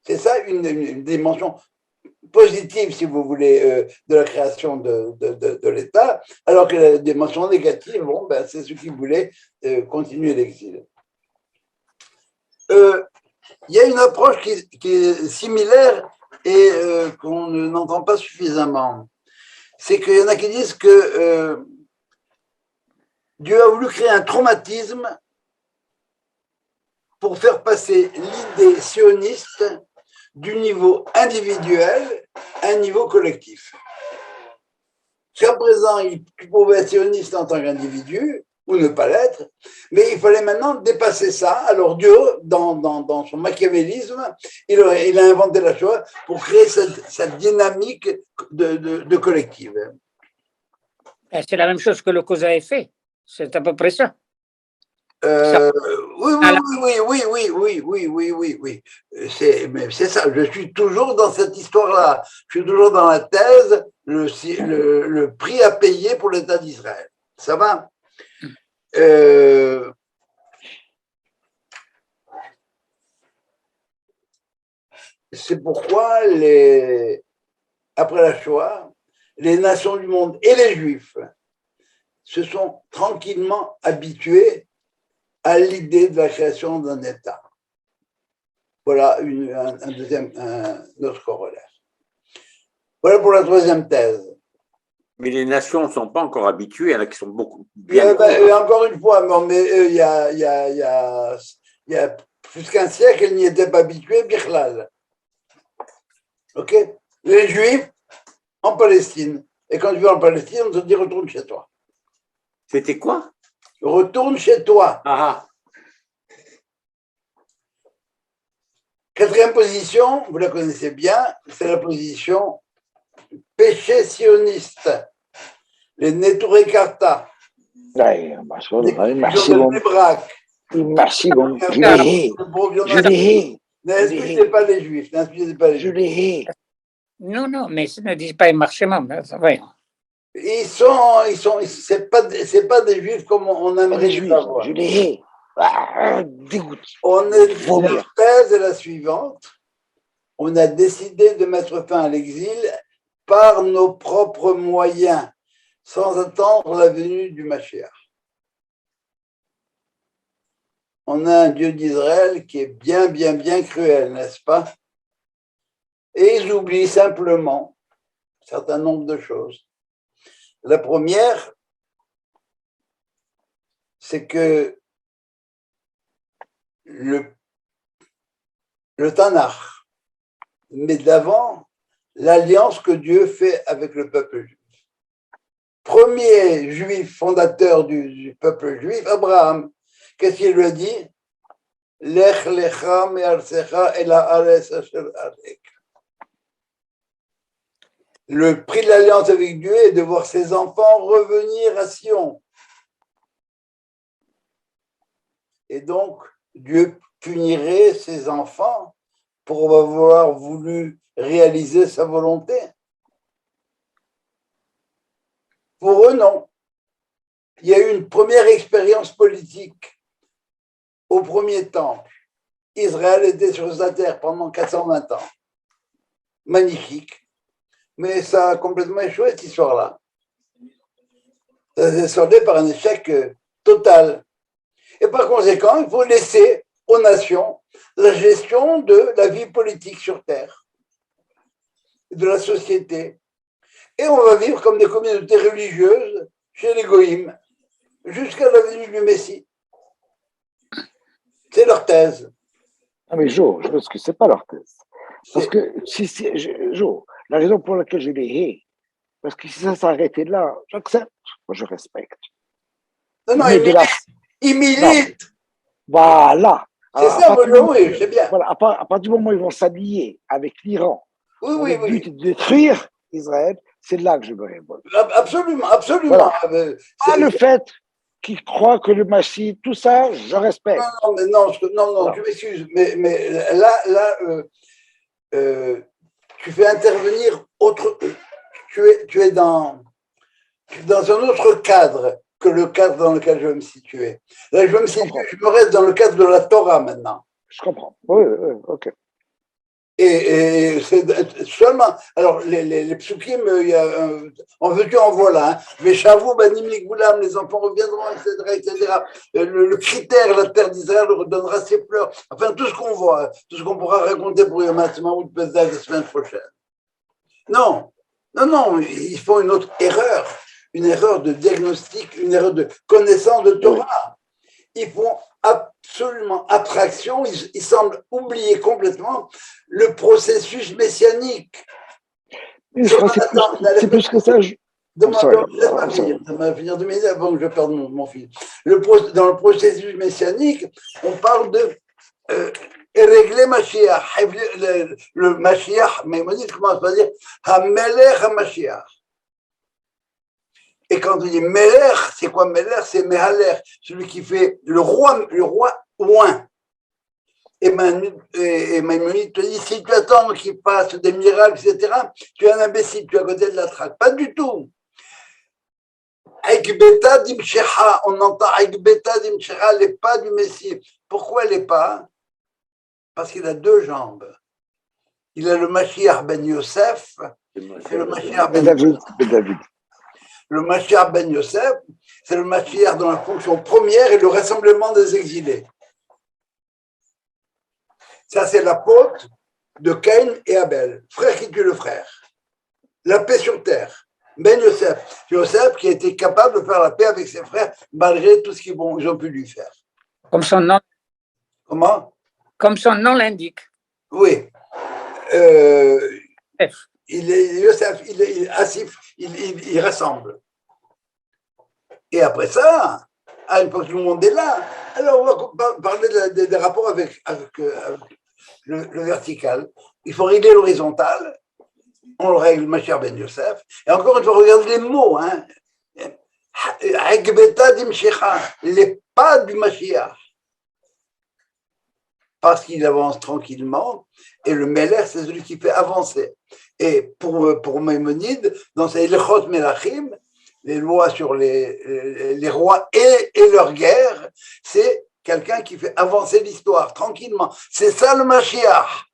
C'est ça une dimension positive, si vous voulez, de la création de l'État, alors que la dimension négative, c'est ceux qui voulaient continuer l'exil. Il y a une approche qui est similaire et qu'on n'entend pas suffisamment. C'est qu'il y en a qui disent que Dieu a voulu créer un traumatisme pour faire passer l'idée sioniste du niveau individuel à un niveau collectif. Jusqu'à présent, tu pouvais être sioniste en tant qu'individu, ou ne pas l'être, mais il fallait maintenant dépasser ça. Alors Dieu, dans son machiavélisme, il a inventé la Shoah pour créer cette dynamique de collective. C'est la même chose que le cause a fait. C'est à peu près ça. Oui. C'est ça. Je suis toujours dans cette histoire-là. Je suis toujours dans la thèse, le prix à payer pour l'État d'Israël. Ça va? C'est pourquoi, après la Shoah, les nations du monde et les Juifs se sont tranquillement habitués à l'idée de la création d'un État. Voilà un autre corollaire. Voilà pour la troisième thèse. Mais les nations ne sont pas encore habituées, il y en a qui sont beaucoup bien. Encore une fois, mais il y a plus qu'un siècle, ils n'y étaient pas habitués, Bichlal. Ok? Les Juifs en Palestine. Et quand tu vas en Palestine, on te dit retourne chez toi. C'était quoi? Retourne chez toi. Ah. Quatrième position, vous la connaissez bien, c'est la position péché sioniste. Les Neturei Karta. Merci bon. Je les hais. N'excusez pas les Juifs. Je les hais. Non, mais ça ne dit pas marchement. C'est pas des Juifs comme on aimerait les avoir. Je les hais. Dégoûte. La thèse est la suivante. on a décidé de mettre fin à l'exil par nos propres moyens, sans attendre la venue du Mashiach. On a un Dieu d'Israël qui est bien, bien, bien cruel, n'est-ce pas? Et ils oublient simplement un certain nombre de choses. La première, c'est que le Tanakh met d'avant l'alliance que Dieu fait avec le peuple juif. Premier juif fondateur du peuple juif, Abraham. Qu'est-ce qu'il lui a dit? Lech lecha me'artzecha el haaretz asher arek. Le prix de l'alliance avec Dieu est de voir ses enfants revenir à Sion. Et donc, Dieu punirait ses enfants pour avoir voulu réaliser sa volonté. Pour eux, non. Il y a eu une première expérience politique. Au premier temple, Israël était sur sa terre pendant 420 ans. Magnifique. Mais ça a complètement échoué, cette histoire-là. Ça s'est soldé par un échec total. Et par conséquent, il faut laisser aux nations la gestion de la vie politique sur terre, de la société. Et on va vivre comme des communautés religieuses chez les Goïms, jusqu'à la venue du Messie. C'est leur thèse. Non mais Jo, je pense que c'est pas leur thèse. Parce que Jo, la raison pour laquelle je les hais, parce que si ça s'arrêtait là, j'accepte, moi je respecte. Non, ils militent. Voilà. C'est ça, oui, c'est bien. Voilà, à partir du moment où ils vont s'allier avec l'Iran, oui, le but de détruire Israël, c'est là que je me révolte. Absolument, absolument. Voilà. Pas le fait qu'ils croient que le Mashiach, tout ça, je respecte. Non, je m'excuse, mais là, tu fais intervenir tu es dans un autre cadre que le cadre dans lequel je vais me situer. Là, je me reste dans le cadre de la Torah maintenant. Je comprends. Oui, ok. Et c'est seulement, alors les psukim, en veux-tu, en voilà, hein. Mais Shavou, Banim, Ligoulam, les enfants reviendront, etc. Le critère, la terre d'Israël redonnera ses fleurs. Enfin, tout ce qu'on voit, tout ce qu'on pourra raconter pour Yom HaTzmaout ou Pesach la semaine prochaine. Non, ils font une autre erreur, une erreur de diagnostic, une erreur de connaissance de Torah. Ils font absolument abstraction, ils semblent oublier complètement le processus messianique. C'est plus que ça. Laisse-moi finir 2 minutes avant que je perde mon fil. Dans le processus messianique, on parle de régler Mashiach. Le Mashiach, Maïmonide commence par dire Hamelech HaMashiach. Et quand on dit Melech, c'est quoi Melech? C'est Mehaler, celui qui fait le roi oint. Et Maïmonide te dit, si tu attends qu'il passe des miracles, etc., tu es un imbécile, tu es à côté de la traque. Pas du tout. Aikbeta dimshecha, on entend Aikbeta dimshecha, les pas du Messie. Pourquoi les pas? Parce qu'il a 2 jambes. Il a le Mashiach ben Yosef et le Mashiach ben David. Le Mashiach ben Yosef, c'est le Mashiach dans la fonction première et le rassemblement des exilés. Ça, c'est l'apôtre de Caïn et Abel, frère qui tue le frère. La paix sur terre. Ben Yosef. Yosef qui a été capable de faire la paix avec ses frères malgré tout ce qu'ils ont pu lui faire. Comme son nom. Comment? Comme son nom l'indique. Oui. Yosef, il rassemble. Et après ça, à une fois que tout le monde est là, alors on va parler des rapports avec le vertical. Il faut régler l'horizontal. On le règle, Mashiach ben Yosef. Et encore une fois, regardez les mots. Hein. Les pas du Mashiach. Parce qu'il avance tranquillement. Et le Melech, c'est celui qui fait avancer. Et pour Maïmonide, dans ses Ilchot Melachim, les lois sur les rois et leur guerre, c'est quelqu'un qui fait avancer l'histoire tranquillement. C'est ça le Mashiach.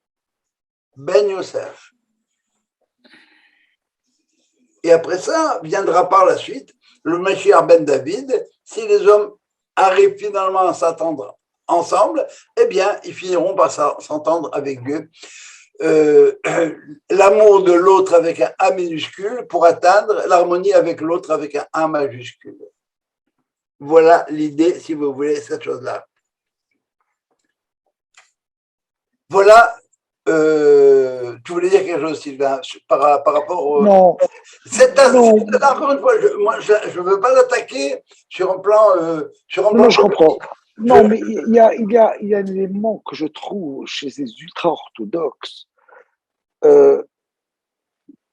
ben Yosef. Et après ça, viendra par la suite le Mashiach ben David. Si les hommes arrivent finalement à s'attendre ensemble, eh bien, ils finiront par s'entendre avec Dieu. L'amour de l'autre avec un A minuscule pour atteindre l'harmonie avec l'autre avec un A majuscule. Voilà l'idée, si vous voulez, cette chose-là. Voilà, tu voulais dire quelque chose, Sylvain, par rapport au... Non, non, Encore une fois, moi, je ne veux pas l'attaquer sur un plan... non, je comprends. Non, mais il y a un élément que je trouve chez ces ultra-orthodoxes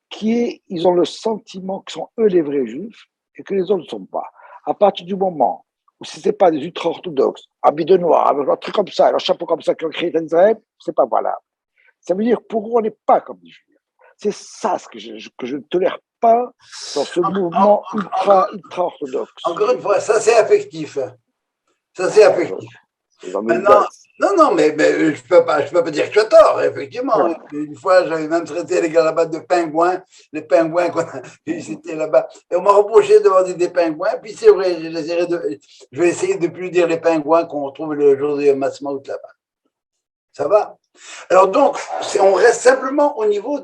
qui est, ils ont le sentiment que sont eux les vrais juifs et que les autres ne sont pas. À partir du moment où ce n'est pas des ultra-orthodoxes, habits de noir, avec un truc comme ça, un chapeau comme ça qui ont créé Israël, c'est pas valable. Ça veut dire pour eux, on n'est pas comme des juifs. C'est ça ce que je ne tolère pas dans ce mouvement ultra-orthodoxe. Encore une fois, ça c'est affectif. Ça c'est affectif. Maintenant, non, mais je peux pas dire que tu as tort, effectivement. Ouais. Une fois, j'avais même traité les gars là-bas de pingouins, les pingouins qu'on a visités là-bas. Et on m'a reproché de vendre des pingouins, puis c'est vrai, je vais essayer de plus dire les pingouins qu'on retrouve le jour de Matzmaout là-bas. Ça va? Alors donc, on reste simplement au niveau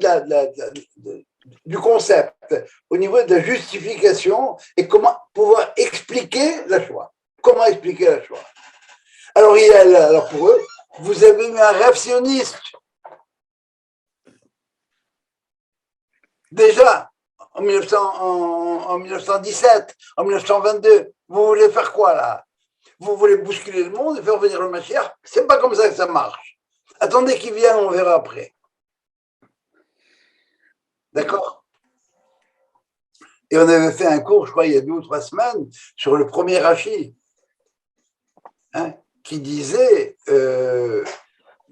du concept, au niveau de la justification et comment pouvoir expliquer la Shoah. Comment expliquer la Shoah? Alors pour eux, vous avez eu un rêve sioniste. Déjà, en 1917, en 1922, vous voulez faire quoi là? Vous voulez bousculer le monde et faire venir le Mashiach? C'est pas comme ça que ça marche. Attendez qu'il vienne, on verra après. D'accord? Et on avait fait un cours, je crois, il y a 2 ou 3 semaines, sur le premier Rashi. Hein, qui disait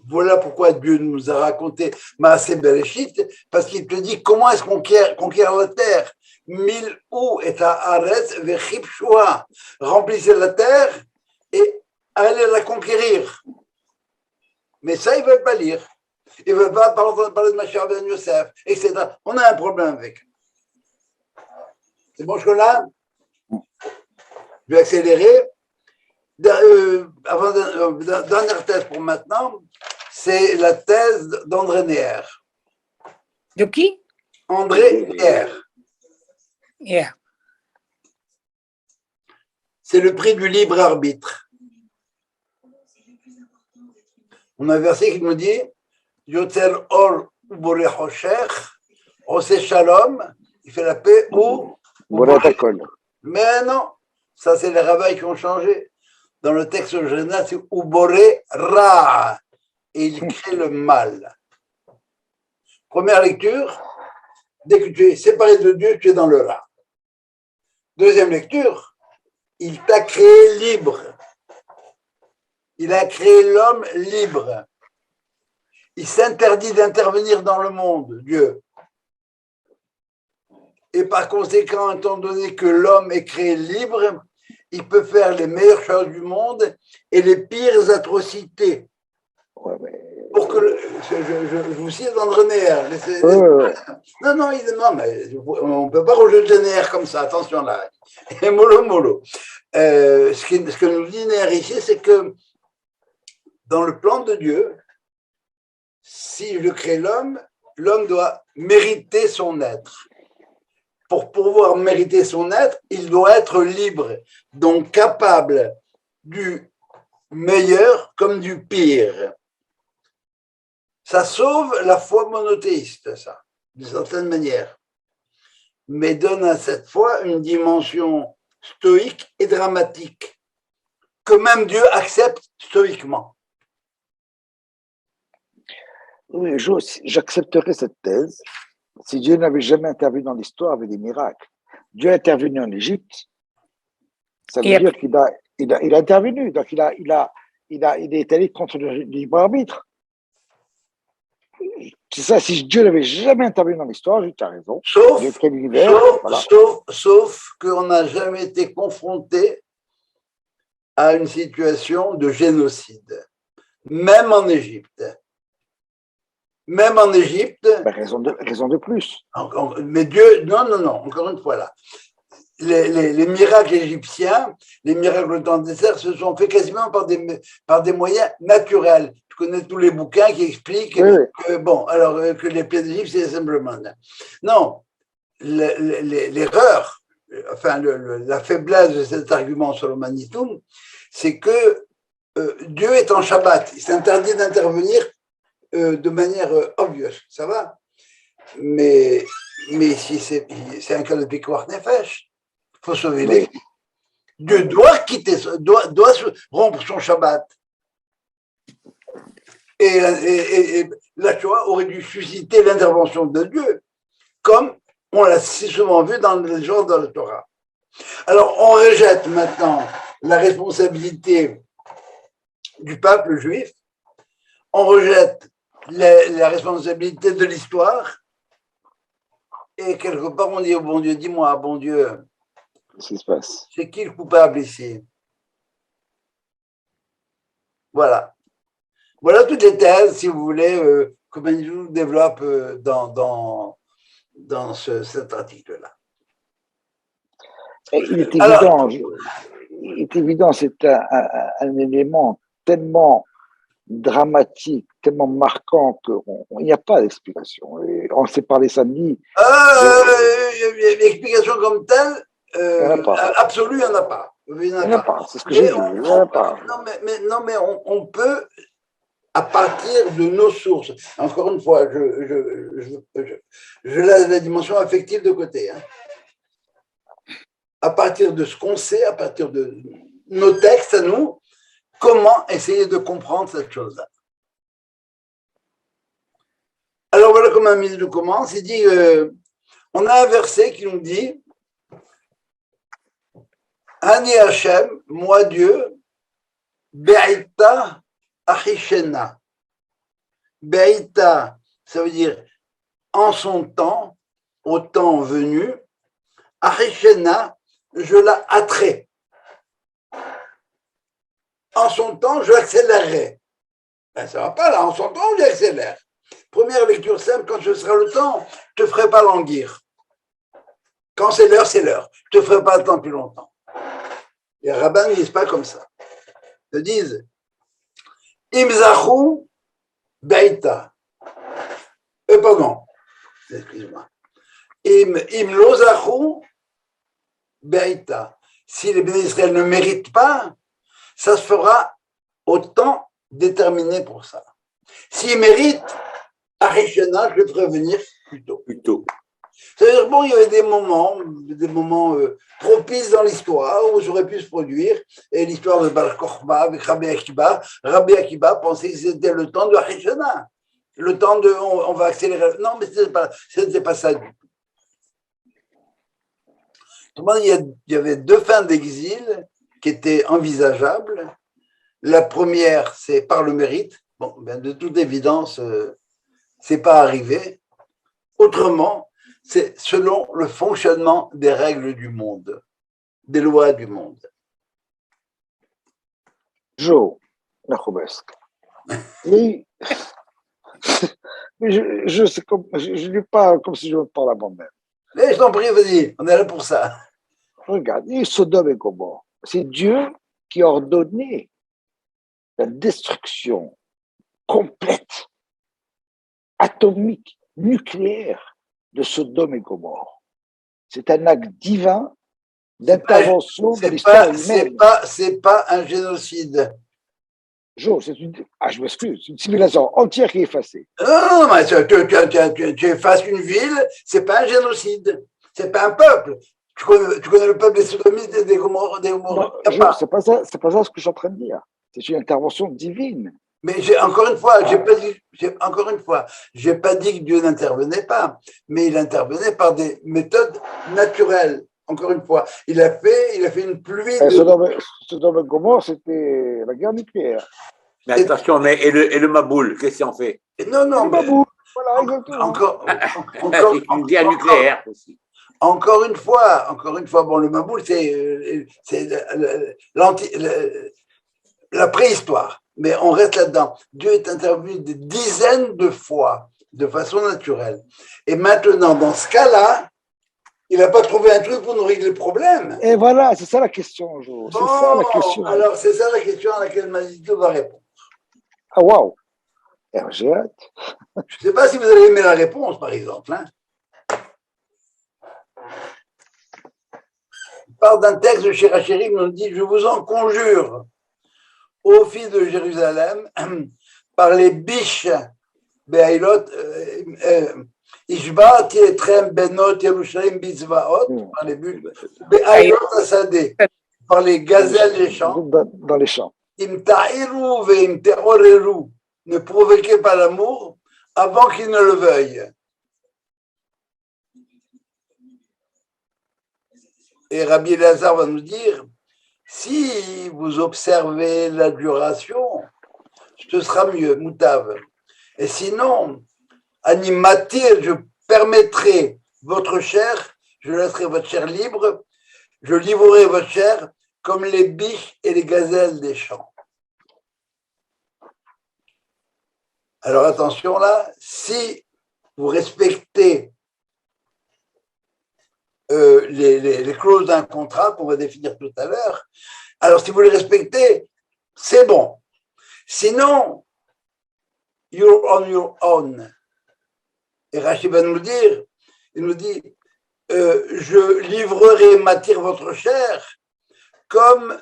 voilà pourquoi Dieu nous a raconté Maaseh Bereshit, parce qu'il te dit comment est-ce qu'on conquiert la terre. Mil'u et haaretz vechipshua, remplissez la terre et allez la conquérir. Mais ça, ils ne veulent pas lire. Ils ne veulent pas parler de Mashiach ben Yosef, etc. On a un problème avec. C'est bon, là? Je vais accélérer. Dernière thèse pour maintenant, c'est la thèse d'André Neher. De qui? André Neher. Yeah. C'est le prix du libre arbitre. On a un verset qui nous dit Yotzer or uboré hosher, Ose shalom, il fait la paix ou mais non, ça c'est les rabbins qui ont changé. Dans le texte original, c'est Uboré Ra, et il crée le mal. Première lecture, dès que tu es séparé de Dieu, tu es dans le Ra. Deuxième lecture, il t'a créé libre. Il a créé l'homme libre. Il s'interdit d'intervenir dans le monde, Dieu. Et par conséquent, étant donné que l'homme est créé libre, il peut faire les meilleures choses du monde et les pires atrocités. Ouais, mais... Pour que je vous cite André Neher. Non, mais on ne peut pas rejeter Neher comme ça, attention là. Et mollo. Ce que nous dit Neher ici, c'est que dans le plan de Dieu, si je crée l'homme doit mériter son être. Pour pouvoir mériter son être, il doit être libre, donc capable du meilleur comme du pire. Ça sauve la foi monothéiste, ça, d'une certaine manière, mais donne à cette foi une dimension stoïque et dramatique, que même Dieu accepte stoïquement. Oui, j'accepterais cette thèse si Dieu n'avait jamais intervenu dans l'histoire avec des miracles. Dieu est intervenu en Égypte, ça veut dire qu'il a intervenu, donc il est allé contre le libre arbitre. C'est ça, si Dieu n'avait jamais intervenu dans l'histoire, tu as raison. Sauf qu'on n'a jamais été confronté à une situation de génocide, même en Égypte. même en Égypte. Ben, raison de plus. Mais Dieu, non, encore une fois là. Les miracles égyptiens, les miracles dans le désert se sont faits quasiment par des moyens naturels. Tu connais tous les bouquins qui expliquent que les plaies d'Égypte, c'est simplement. Non, l'erreur, enfin la faiblesse de cet argument sur le Manitou, c'est que Dieu est en Shabbat. Il s'interdit d'intervenir de manière obvious. Ça va? Mais si c'est un cas de Pikuach Nefesh, il faut sauver les vies. Dieu doit doit rompre son Shabbat. Et la Shoah aurait dû susciter l'intervention de Dieu, comme on l'a si souvent vu dans les gens de la Torah. Alors, on rejette maintenant la responsabilité du peuple juif, on rejette la responsabilité de l'histoire, et quelque part on dit au bon Dieu, dis-moi, bon Dieu, Qu'est-ce qui se passe? c'est qui le coupable ici? Voilà. Voilà toutes les thèses, si vous voulez, que Manitou développe dans cet article-là. Il est évident, c'est un élément tellement dramatique, tellement marquant qu'il n'y a pas d'explication. On s'est parlé samedi. L'explication comme telle, absolue, il n'y en a pas. Il n'y en a pas, c'est ce que j'ai dit. Il n'y en a pas. Non, mais on peut, à partir de nos sources, encore une fois, je laisse la dimension affective de côté. Hein. À partir de ce qu'on sait, à partir de nos textes à nous, comment essayer de comprendre cette chose-là. Alors voilà comment Manitou commence. Il dit, on a un verset qui nous dit, Ani Hashem, moi Dieu, Be'ita Achishena. Be'ita, ça veut dire en son temps, au temps venu, Achishena, je la hâterai. En son temps, je l'accélérerai. Ben, ça ne va pas là, en son temps, j'accélère. Première lecture simple, quand ce sera le temps, je ne te ferai pas languir. Quand c'est l'heure, c'est l'heure. Je ne te ferai pas attendre plus longtemps. Les rabbins ne disent pas comme ça. Ils disent Imzachu Beita. Pardon, excuse-moi. Im Lozachu Beita. Si les bénis Israël ne méritent pas, ça se fera au temps déterminé pour ça. S'ils méritent, Arishena, je le ferai venir plus tôt. C'est-à-dire, bon, il y avait des moments propices dans l'histoire où ça aurait pu se produire. Et l'histoire de Bar Kokhba avec Rabbi Akiba pensait que c'était le temps de Arishena. Le temps de, on va accélérer. Non, mais ce n'était pas ça du tout. Il y avait deux fins d'exil qui étaient envisageables. La première, c'est par le mérite. Bon, ben de toute évidence, c'est pas arrivé. Autrement, c'est selon le fonctionnement des règles du monde, des lois du monde. Joe, Nachobesk. Oui. Mais je lui parle comme si je me parle à moi-même. Mais je t'en prie, vas-y, on est là pour ça. Regarde, Sodome et Gomorrhe, c'est Dieu qui a ordonné la destruction complète, atomique, nucléaire de Sodome et Gomorrhe. C'est un acte divin d'intervention de l'histoire humaine. C'est pas un génocide. Jo, je m'excuse, c'est une civilisation entière qui est effacée. Non, mais tu effaces une ville, c'est pas un génocide, c'est pas un peuple. Tu connais le peuple des Sodomites et des Gomorrhes. C'est pas ça ce que je suis en train de dire. C'est une intervention divine. Mais encore une fois, j'ai pas dit que Dieu n'intervenait pas, mais il intervenait par des méthodes naturelles. Encore une fois, il a fait une pluie Sodome et Gomorrhe, c'était la guerre nucléaire. Mais attention, et le Maboul, qu'est-ce qu'il en fait? Non, le Maboul, voilà, exactement. Encore une guerre nucléaire aussi. Encore une fois, bon, le Maboul, c'est la préhistoire. Mais on reste là-dedans. Dieu est intervenu des dizaines de fois de façon naturelle. Et maintenant, dans ce cas-là, il n'a pas trouvé un truc pour nous régler le problème. Et voilà, c'est ça la question, Jo. C'est ça la question. Alors, c'est ça la question à laquelle Mazito va répondre. Ah, waouh. J'ai hâte. Je ne sais pas si vous avez aimé la réponse, par exemple. Hein. Il parle d'un texte de Shirachirim, on dit « Je vous en conjure, ô fils de Jérusalem, par les biches, Be'ailot, Ishba, Tietrem, Benot, Yerushalayim, Bitzvaot, par les biches, Be'ailot, Asadeh, par les gazelles des champs, dans les champs. Im ta'iru ve'im te'oreru, ne provoquez pas l'amour avant qu'il ne le veuille. » Et Rabbi Elazar va nous dire, si vous observez la duration, ce sera mieux, moutav. Et sinon, animatir, je permettrai votre chair, je laisserai votre chair libre, je livrerai votre chair comme les biches et les gazelles des champs. Alors attention là, si vous respectez les clauses d'un contrat qu'on va définir tout à l'heure, alors si vous les respectez, c'est bon. Sinon, you're on your own. Et Rachid va nous dire, il nous dit, je livrerai, m'attire votre chair, comme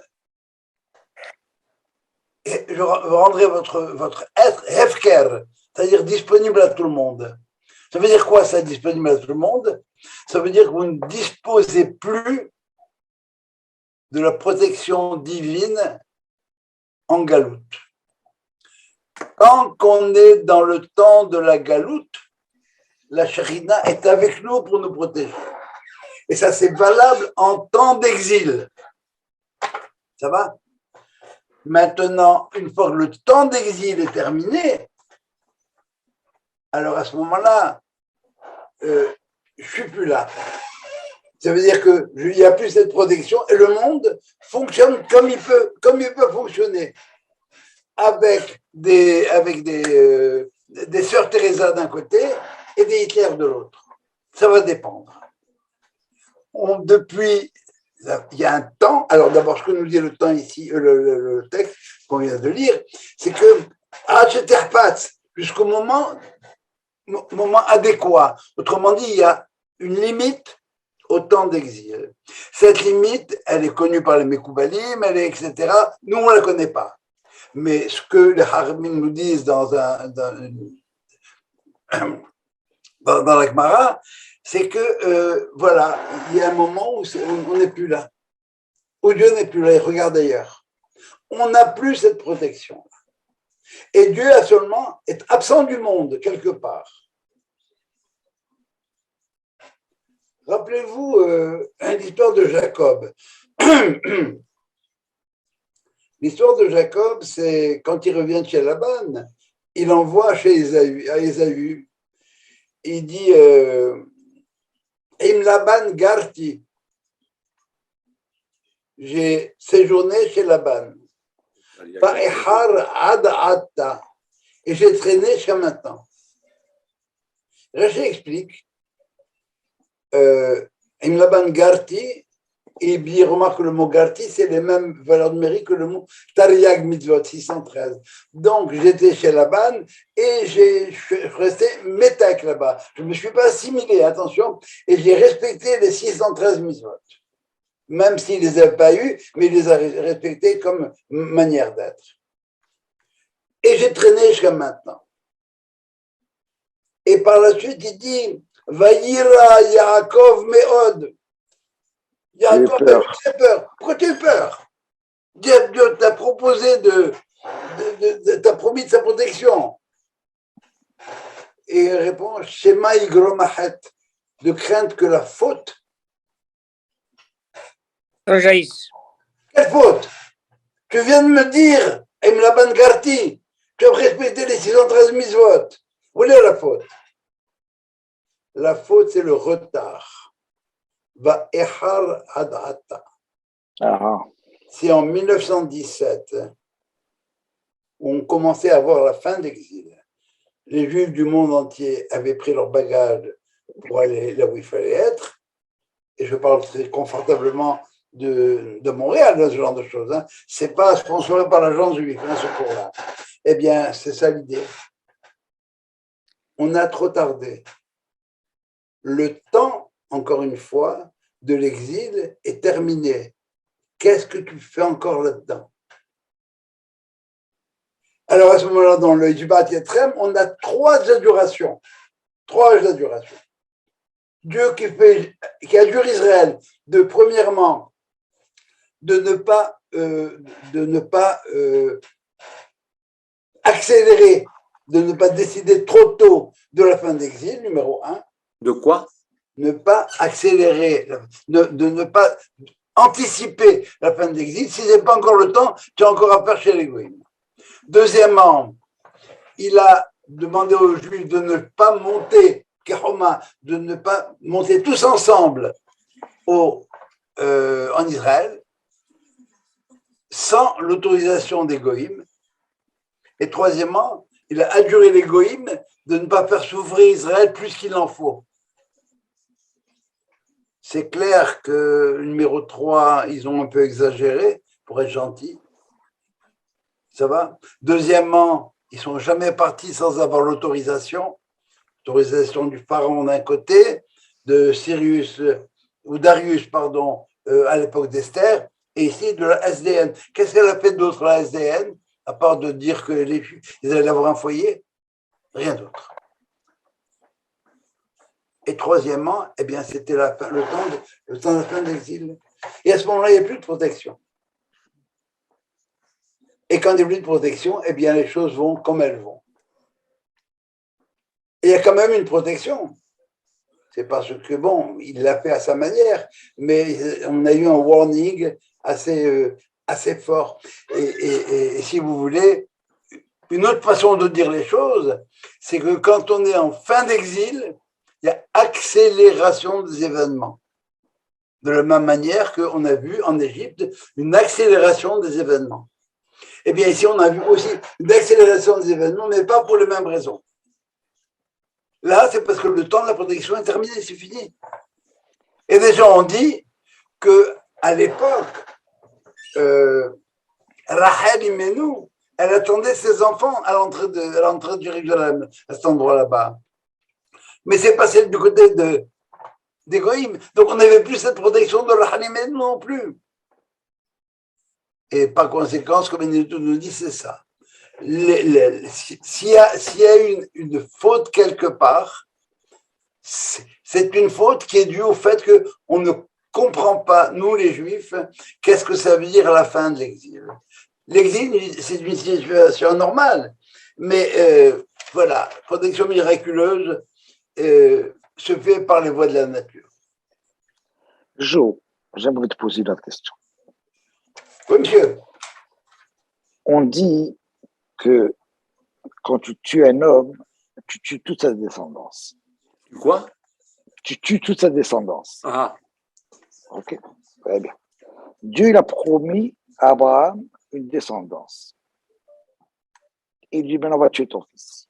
je rendrai votre être hefker, c'est-à-dire disponible à tout le monde. Ça veut dire quoi ça, disponible à tout le monde? Ça veut dire que vous ne disposez plus de la protection divine en galoute. Quand on est dans le temps de la galoute, la Shekhinah est avec nous pour nous protéger. Et ça, c'est valable en temps d'exil. Ça va? Maintenant, une fois que le temps d'exil est terminé, alors à ce moment-là, je ne suis plus là. Ça veut dire qu'il n'y a plus cette protection et le monde fonctionne comme il peut fonctionner. Avec des sœurs Teresa d'un côté et des Hitler de l'autre. Ça va dépendre. Depuis, il y a un temps, alors d'abord ce que nous dit le temps ici, le texte qu'on vient de lire, c'est que jusqu'au moment adéquat. Autrement dit, il y a une limite au temps d'exil. Cette limite, elle est connue par les Mekoubalim, etc. Nous, on ne la connaît pas. Mais ce que les Haramim nous disent dans la Gemara, c'est que, voilà, il y a un moment où on n'est plus là, où Dieu n'est plus là, il regarde ailleurs. On n'a plus cette protection. Et Dieu est absent du monde, quelque part. Rappelez-vous l'histoire de Jacob. L'histoire de Jacob, c'est quand il revient chez Laban, il envoie chez Ésaü. Il dit Im Laban Garti. J'ai séjourné chez Laban. Et j'ai traîné jusqu'à maintenant. Rachid explique Im Laban Garti. Et puis, il remarque que le mot Garti, c'est les mêmes valeurs numériques que le mot Tariag Mitzvot, 613. Donc, j'étais chez Laban et je suis resté métac là-bas. Je ne me suis pas assimilé, attention, et j'ai respecté les 613 Mitzvot. Même s'il ne les a pas eus, mais il les a respectés comme manière d'être. Et j'ai traîné jusqu'à maintenant. Et par la suite, il dit Vayira Yaakov Meod. Jacob, j'ai peur. Pourquoi tu as peur? Dieu t'a proposé t'a promis de sa protection. Et il répond Shema Igromahet, de crainte que la faute rejaillisse. Quelle faute? Tu viens de me dire, Em Laban Garti, tu as respecté les 613 mitzvot. Où est la faute? La faute, c'est le retard. Va Echar Adata. C'est en 1917 où on commençait à voir la fin de l'exil. les Juifs du monde entier avaient pris leurs bagages pour aller là où il fallait être, et je parle très confortablement de Montréal, ce genre de choses, hein. C'est pas sponsorisé par l'agence juive, hein, ce cours-là. Eh bien, c'est ça l'idée. On a trop tardé. Le temps, encore une fois, de l'exil est terminé. Qu'est-ce que tu fais encore là-dedans? Alors, à ce moment-là, dans le Yibat Yetrem, on a trois adorations. Trois adorations. Dieu qui adjure Israël de, premièrement, de ne pas accélérer, de ne pas décider trop tôt de la fin d'exil, numéro un. De quoi? Ne pas accélérer, de ne pas anticiper la fin d'exil. Si ce n'est pas encore le temps, tu as encore à faire chez les Goïms. Deuxièmement, il a demandé aux Juifs de ne pas monter, de ne pas monter tous ensemble en Israël sans l'autorisation des Goïms. Et troisièmement, il a adjuré les Goïms de ne pas faire souffrir Israël plus qu'il en faut. C'est clair que le numéro 3, ils ont un peu exagéré pour être gentils. Ça va? Deuxièmement, ils ne sont jamais partis sans avoir l'autorisation du pharaon d'un côté, de Cyrus, ou Darius, pardon, à l'époque d'Esther, et ici de la SDN. Qu'est-ce qu'elle a fait d'autre, la SDN, à part de dire que les Juifs, ils allaient avoir un foyer? Rien d'autre. Et troisièmement, eh bien, c'était le temps de la fin de l'exil. Et à ce moment-là, il n'y a plus de protection. Et quand il n'y a plus de protection, eh bien, les choses vont comme elles vont. Et il y a quand même une protection. C'est parce que, bon, il l'a fait à sa manière, mais on a eu un warning assez fort. Et si vous voulez, une autre façon de dire les choses, c'est que quand on est en fin d'exil, il y a accélération des événements. De la même manière qu'on a vu en Égypte une accélération des événements. Eh bien, ici, on a vu aussi une accélération des événements, mais pas pour les mêmes raisons. Là, c'est parce que le temps de la protection est terminé, c'est fini. Et des gens ont dit qu'à l'époque, Rachel Imenu, elle attendait ses enfants à l'entrée de Jérusalem, à cet endroit là-bas. Mais c'est pas celle du côté des Goïms. Donc on n'avait plus cette protection de Rachel Imenu non plus. Et par conséquent, comme Benedetto nous dit, c'est ça. S'il y a une faute quelque part, c'est une faute qui est due au fait qu'on ne comprend pas, nous les Juifs, qu'est-ce que ça veut dire à la fin de l'exil. L'exil, c'est une situation normale, mais voilà, protection miraculeuse se fait par les voies de la nature. Jo, j'aimerais te poser une autre question. Oui, monsieur. On dit que quand tu tues un homme, tu tues toute sa descendance. Quoi? Tu tues toute sa descendance. Ah. Ok, très bien. Dieu, il a promis à Abraham une descendance. Il lui dit, maintenant, on va tuer ton fils.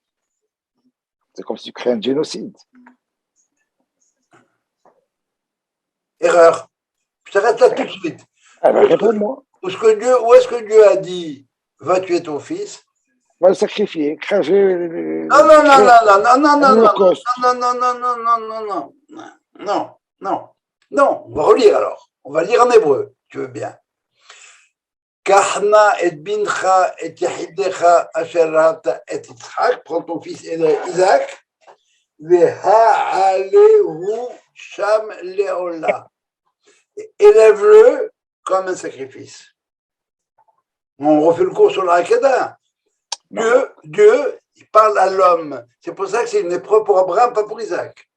C'est comme si tu crées un génocide. Erreur. Je t'arrête là tout de suite. Alors, réponds-moi. Où est-ce que Dieu a dit, va tuer ton fils? Va le sacrifier, cracher. Non, on va relire alors. On va lire en hébreu, tu veux bien. Kahna et bincha et yahidecha asherata et Yitzhak, prends ton fils Isaac, veha'alehu sham leola, élève-le comme un sacrifice. On refait le cours sur la Hakada. Dieu, il parle à l'homme. C'est pour ça que c'est une épreuve pour Abraham, pas pour Isaac.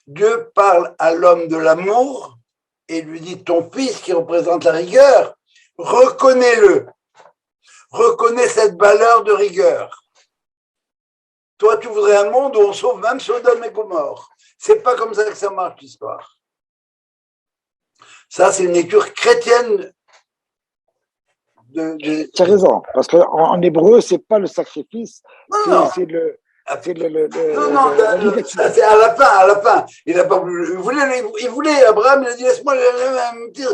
Dieu parle à l'homme de l'amour et lui dit, ton fils qui représente la rigueur, reconnais-le. Reconnais cette valeur de rigueur. Toi, tu voudrais un monde où on sauve même Sodome et Gomorrhe. C'est pas comme ça que ça marche, l'histoire. Ça, c'est une lecture chrétienne. Tu as raison, parce qu'en hébreu, c'est pas le sacrifice, c'est C'est Non, non, la ligature. ça c'est à la fin. Il a pas voulu. Il voulait, Abraham, il a dit, laisse-moi un petit,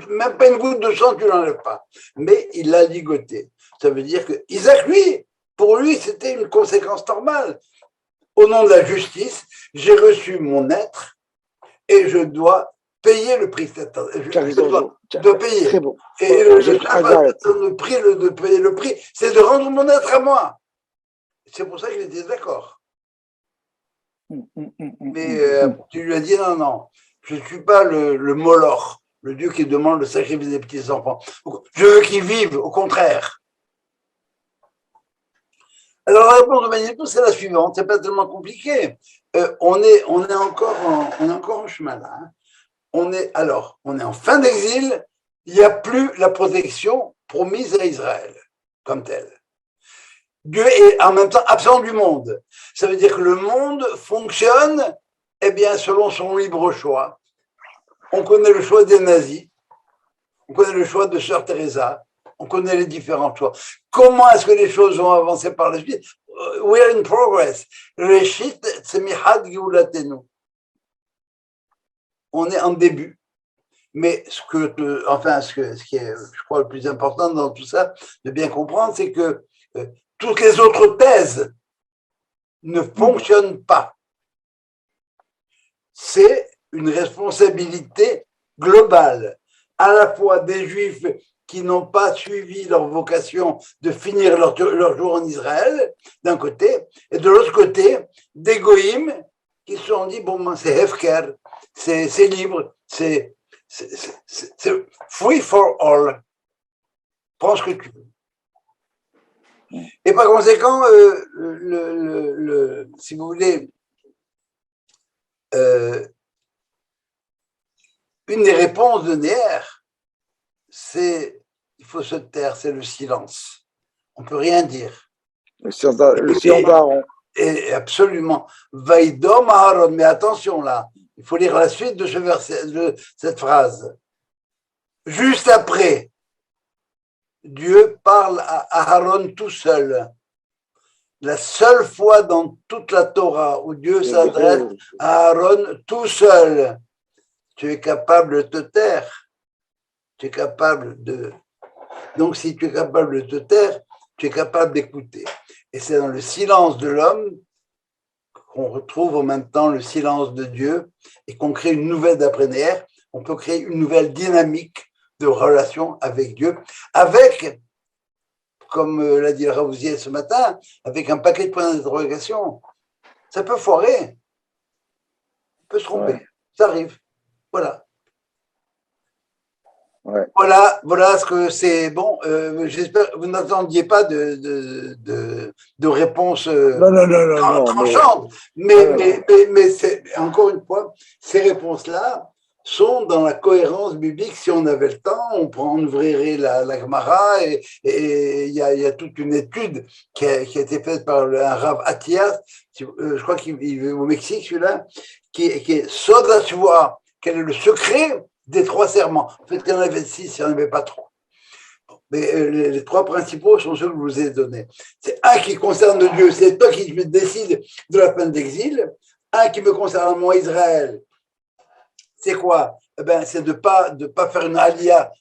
même pas une goutte de sang, tu l'enlèves pas. Mais il l'a ligoté. Ça veut dire que Isaac, lui, pour lui, c'était une conséquence normale. Au nom de la justice, j'ai reçu mon être et je dois payer le prix. Je dois payer. Très bon. Et le prix de payer le prix, c'est de rendre mon être à moi. C'est pour ça qu'il était d'accord. Mais tu lui as dit non, non, je ne suis pas le Moloch, le Dieu qui demande le sacrifice des petits-enfants. Je veux qu'ils vivent, au contraire. Alors la réponse de Manitou, c'est la suivante, c'est pas tellement compliqué. On est encore en chemin là. Hein. On est en fin d'exil, il n'y a plus la protection promise à Israël comme telle. Dieu est en même temps absent du monde. Ça veut dire que le monde fonctionne, eh bien, selon son libre choix. On connaît le choix des nazis, on connaît le choix de Sœur Teresa, on connaît les différents choix. Comment est-ce que les choses vont avancer par la suite? We are in progress. Reshit tzemichat geulatenu. On est en début. Mais ce qui est, je crois, le plus important dans tout ça, de bien comprendre, c'est que toutes les autres thèses ne fonctionnent pas. C'est une responsabilité globale, à la fois des Juifs qui n'ont pas suivi leur vocation de finir leur jour en Israël, d'un côté, et de l'autre côté, des Goïms qui se sont dit, bon, c'est Hefker, c'est libre, c'est free for all. Prends ce que tu veux. Et par conséquent, si vous voulez, une des réponses de Néer, c'est il faut se taire, c'est le silence. On ne peut rien dire. Le silence d'Aaron. Et absolument. Vaïdom Aaron, mais attention là, il faut lire la suite de ce verset, de cette phrase. Juste après, Dieu parle à Aaron tout seul. La seule fois dans toute la Torah où Dieu s'adresse à Aaron tout seul. Tu es capable de te taire. Tu es capable de... Donc, si tu es capable de te taire, tu es capable d'écouter. Et c'est dans le silence de l'homme qu'on retrouve en même temps le silence de Dieu et qu'on crée une nouvelle, d'après Néer, on peut créer une nouvelle dynamique de relation avec Dieu, avec, comme l'a dit le Ravouzier ce matin, avec un paquet de points d'interrogation. Ça peut foirer, on peut se tromper, ça arrive. Voilà. Ouais. Voilà ce que c'est. Bon, j'espère que vous n'attendiez pas de réponse tranchante. Mais c'est, encore une fois, ces réponses-là sont dans la cohérence biblique. Si on avait le temps, on ouvrirait la Gemara et il y a toute une étude qui a été faite par un Rav Atias, je crois qu'il vit au Mexique, celui-là, qui est Soda Shvoa. Quel est le secret des 3 serments? En fait, il y en avait 6, il n'y en avait pas 3. Mais les 3 principaux sont ceux que je vous ai donnés. C'est un qui concerne Dieu, c'est toi qui décides de la fin d'exil. Un qui me concerne moi, Israël. C'est quoi? Eh ben, c'est de pas faire une alia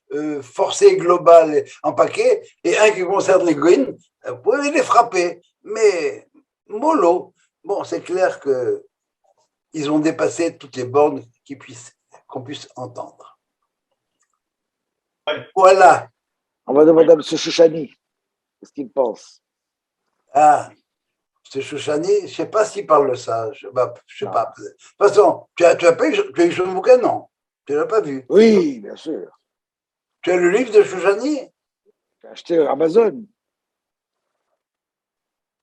forcée, globale, en paquet. Et un qui concerne les Goïms, vous pouvez les frapper. Mais mollo, bon, c'est clair que ils ont dépassé toutes les bornes qu'on puisse entendre. Voilà. On va demander à M. Chouchani ce qu'il pense. Ah, M. Chouchani, je ne sais pas s'il parle de ça. Je sais pas. De toute façon, tu as eu son bouquin, non? Tu ne l'as pas vu? Oui, bien sûr. Tu as le livre de Chouchani? J'ai acheté Amazon.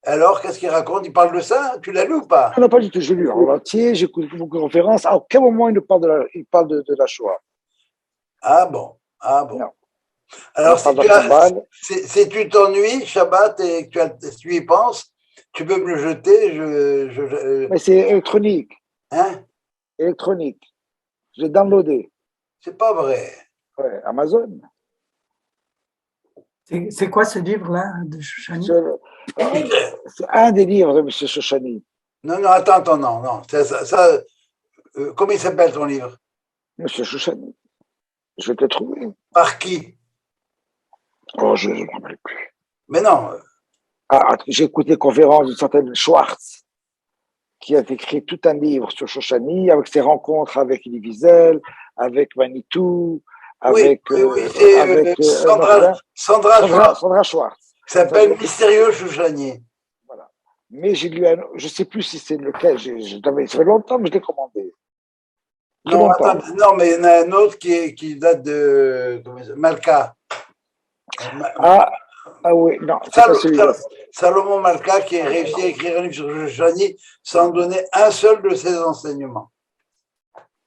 Alors, qu'est-ce qu'il raconte? Il parle de ça? Tu l'as lu ou pas? Non, pas du tout. J'ai lu en entier, j'ai écouté beaucoup de conférences. À aucun moment il parle de la Shoah. Ah bon. Non. Alors, si tu t'ennuies, Shabbat, et que tu y penses, tu peux me le jeter. Mais c'est électronique. Hein? Électronique. Je l'ai downloadé. C'est pas vrai. Ouais, Amazon. C'est quoi ce livre-là de Chouchani? C'est un des livres de M. Shoshani. Non, non, attends, non, non. Comment il s'appelle ton livre? M. Shoshani. Je vais te trouver. Par qui? Oh, je ne me rappelle plus. Mais non. J'ai écouté une conférence d'une certaine Schwartz, qui a écrit tout un livre sur Shoshani, avec ses rencontres avec Elie Wiesel, avec Manitou, Oui, avec, oui, c'est Sandra Schwartz. Qui s'appelle Mystérieux Shoshani. Voilà. Mais j'ai lu je ne sais plus si c'est lequel, ça fait longtemps que je l'ai commandé. Non, attends, non, mais il y en a un autre qui date de Malka. Oui, non, c'est pas celui-là. Salomon Malka qui a réussi à écrire un livre sur Shoshani sans donner un seul de ses enseignements.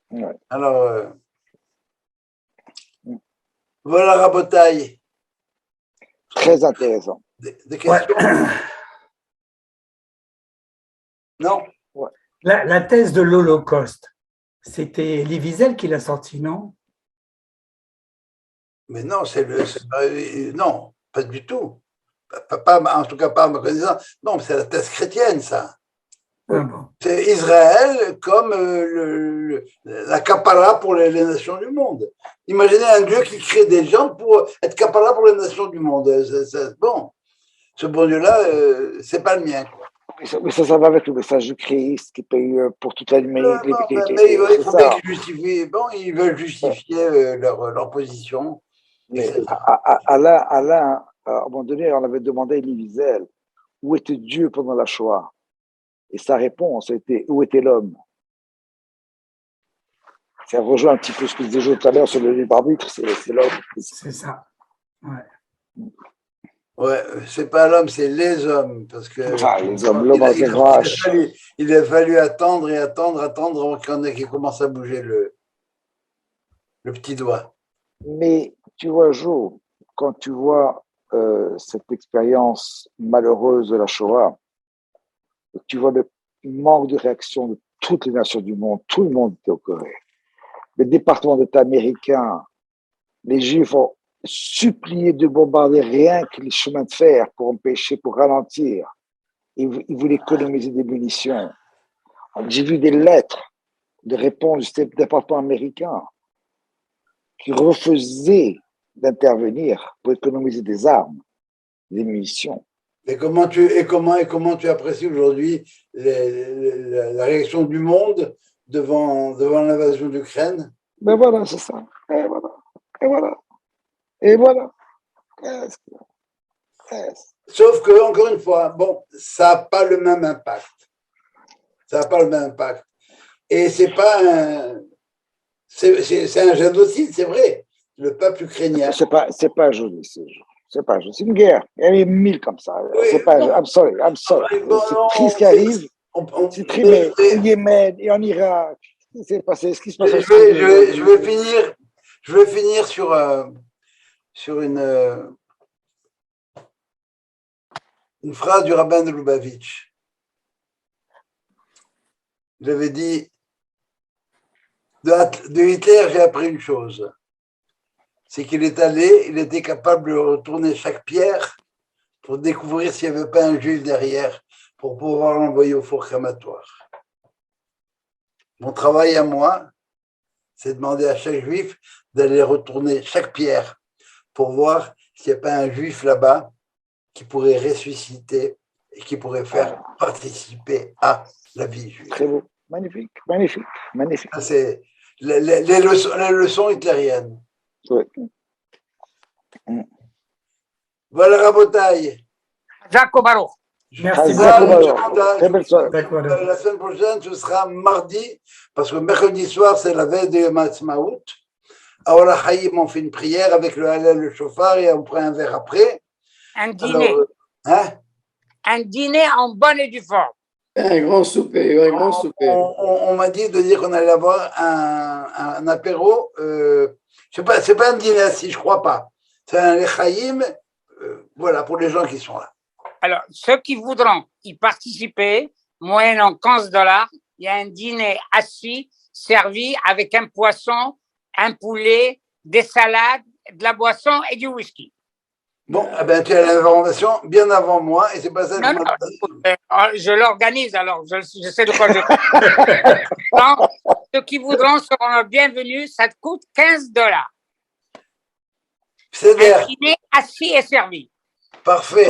Ouais. Alors, voilà Rabotaille. Très intéressant. Des questions? Non? Ouais. La thèse de l'Holocauste, c'était Elie Wiesel qui l'a sortie, non? Mais non, non, pas du tout. En tout cas, pas à ma connaissance. Non, c'est la thèse chrétienne, ça. Ah bon. C'est Israël comme la Kappala pour les nations du monde. Imaginez un Dieu qui crée des gens pour être Kappala pour les nations du monde. Bon, ce bon Dieu-là, c'est pas le mien. Mais ça va avec le message du Christ qui paye pour toute l'humanité. Mais il faut bien qu'ils justifient. Bon, ils veulent justifier leur position. Mais Alain, à un moment donné, on avait demandé à Elie Wiesel où était Dieu pendant la Shoah. Et sa réponse était où était l'homme? Ça rejoint un petit peu ce que je disais tout à l'heure sur le libre arbitre, c'est l'homme. C'est ça. Ouais. Ouais, c'est pas l'homme, c'est les hommes. Parce que les hommes, l'homme en vache. Il a fallu attendre et attendre avant qu'il commence à bouger le petit doigt. Mais tu vois, Jo, quand tu vois cette expérience malheureuse de la Shoah, tu vois le manque de réaction de toutes les nations du monde, tout le monde était au Corée. Le département d'État américain, les Juifs ont supplié de bombarder rien que les chemins de fer pour empêcher, pour ralentir. Ils voulaient économiser des munitions. J'ai vu des lettres de réponse du département américain qui refusaient d'intervenir pour économiser des armes, des munitions. Et comment tu apprécies aujourd'hui la réaction du monde devant l'invasion d'Ukraine? Ben voilà, c'est ça. Et voilà. Sauf que, encore une fois, bon, ça n'a pas le même impact. Et c'est un génocide, c'est vrai. Le peuple ukrainien. C'est pas un génocide. C'est une guerre. Il y en a 1000 comme ça. Oui, c'est pas. I'm sorry. C'est triste qui arrive. C'est triste au Yémen et en Irak. C'est passé. Ce qui se passe. Je vais finir sur une phrase du rabbin de Lubavitch. Il avait dit de Hitler, j'ai appris une chose. C'est qu'il était capable de retourner chaque pierre pour découvrir s'il n'y avait pas un juif derrière pour pouvoir l'envoyer au four crématoire. Mon travail à moi, c'est de demander à chaque juif d'aller retourner chaque pierre pour voir s'il n'y a pas un juif là-bas qui pourrait ressusciter et qui pourrait faire participer à la vie juive. Très beau. Magnifique. Ça, c'est les leçons hitlériennes. Oui. Voilà, Rabotaille. Jacob Baruch. Merci beaucoup. La semaine prochaine, ce sera mardi, parce que mercredi soir, c'est la veille de Yom Ha'atzmaut. À Or HaChaim, on fait une prière avec le Hallel, le Shofar, et on prend un verre après. Un dîner. Un dîner en bonne et due forme. Un grand souper. On m'a dit de dire qu'on allait avoir un apéro. C'est pas un dîner assis, je crois pas. C'est un Lechaïm, voilà, pour les gens qui sont là. Alors, ceux qui voudront y participer, moyennant $15, il y a un dîner assis servi avec un poisson, un poulet, des salades, de la boisson et du whisky. Bon, eh ben, tu as l'information bien avant moi et c'est pas ça que Non, je non, m'attendais. je l'organise alors, je sais de quoi je parle. Non, ceux qui voudront seront bienvenus, ça te coûte $15. C'est Un dîner assis et servi. parfait.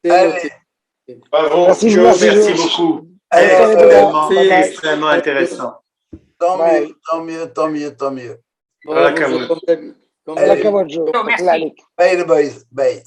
Allez, Bravo, Merci, Joe, merci, merci Joe. beaucoup. Allez, Extrêmement, Merci. extrêmement intéressant. tant Bye. mieux, tant mieux, tant mieux, tant mieux. Voilà, Kavod. Voilà, Joe. Merci. Bye, Bye, les boys. Bye.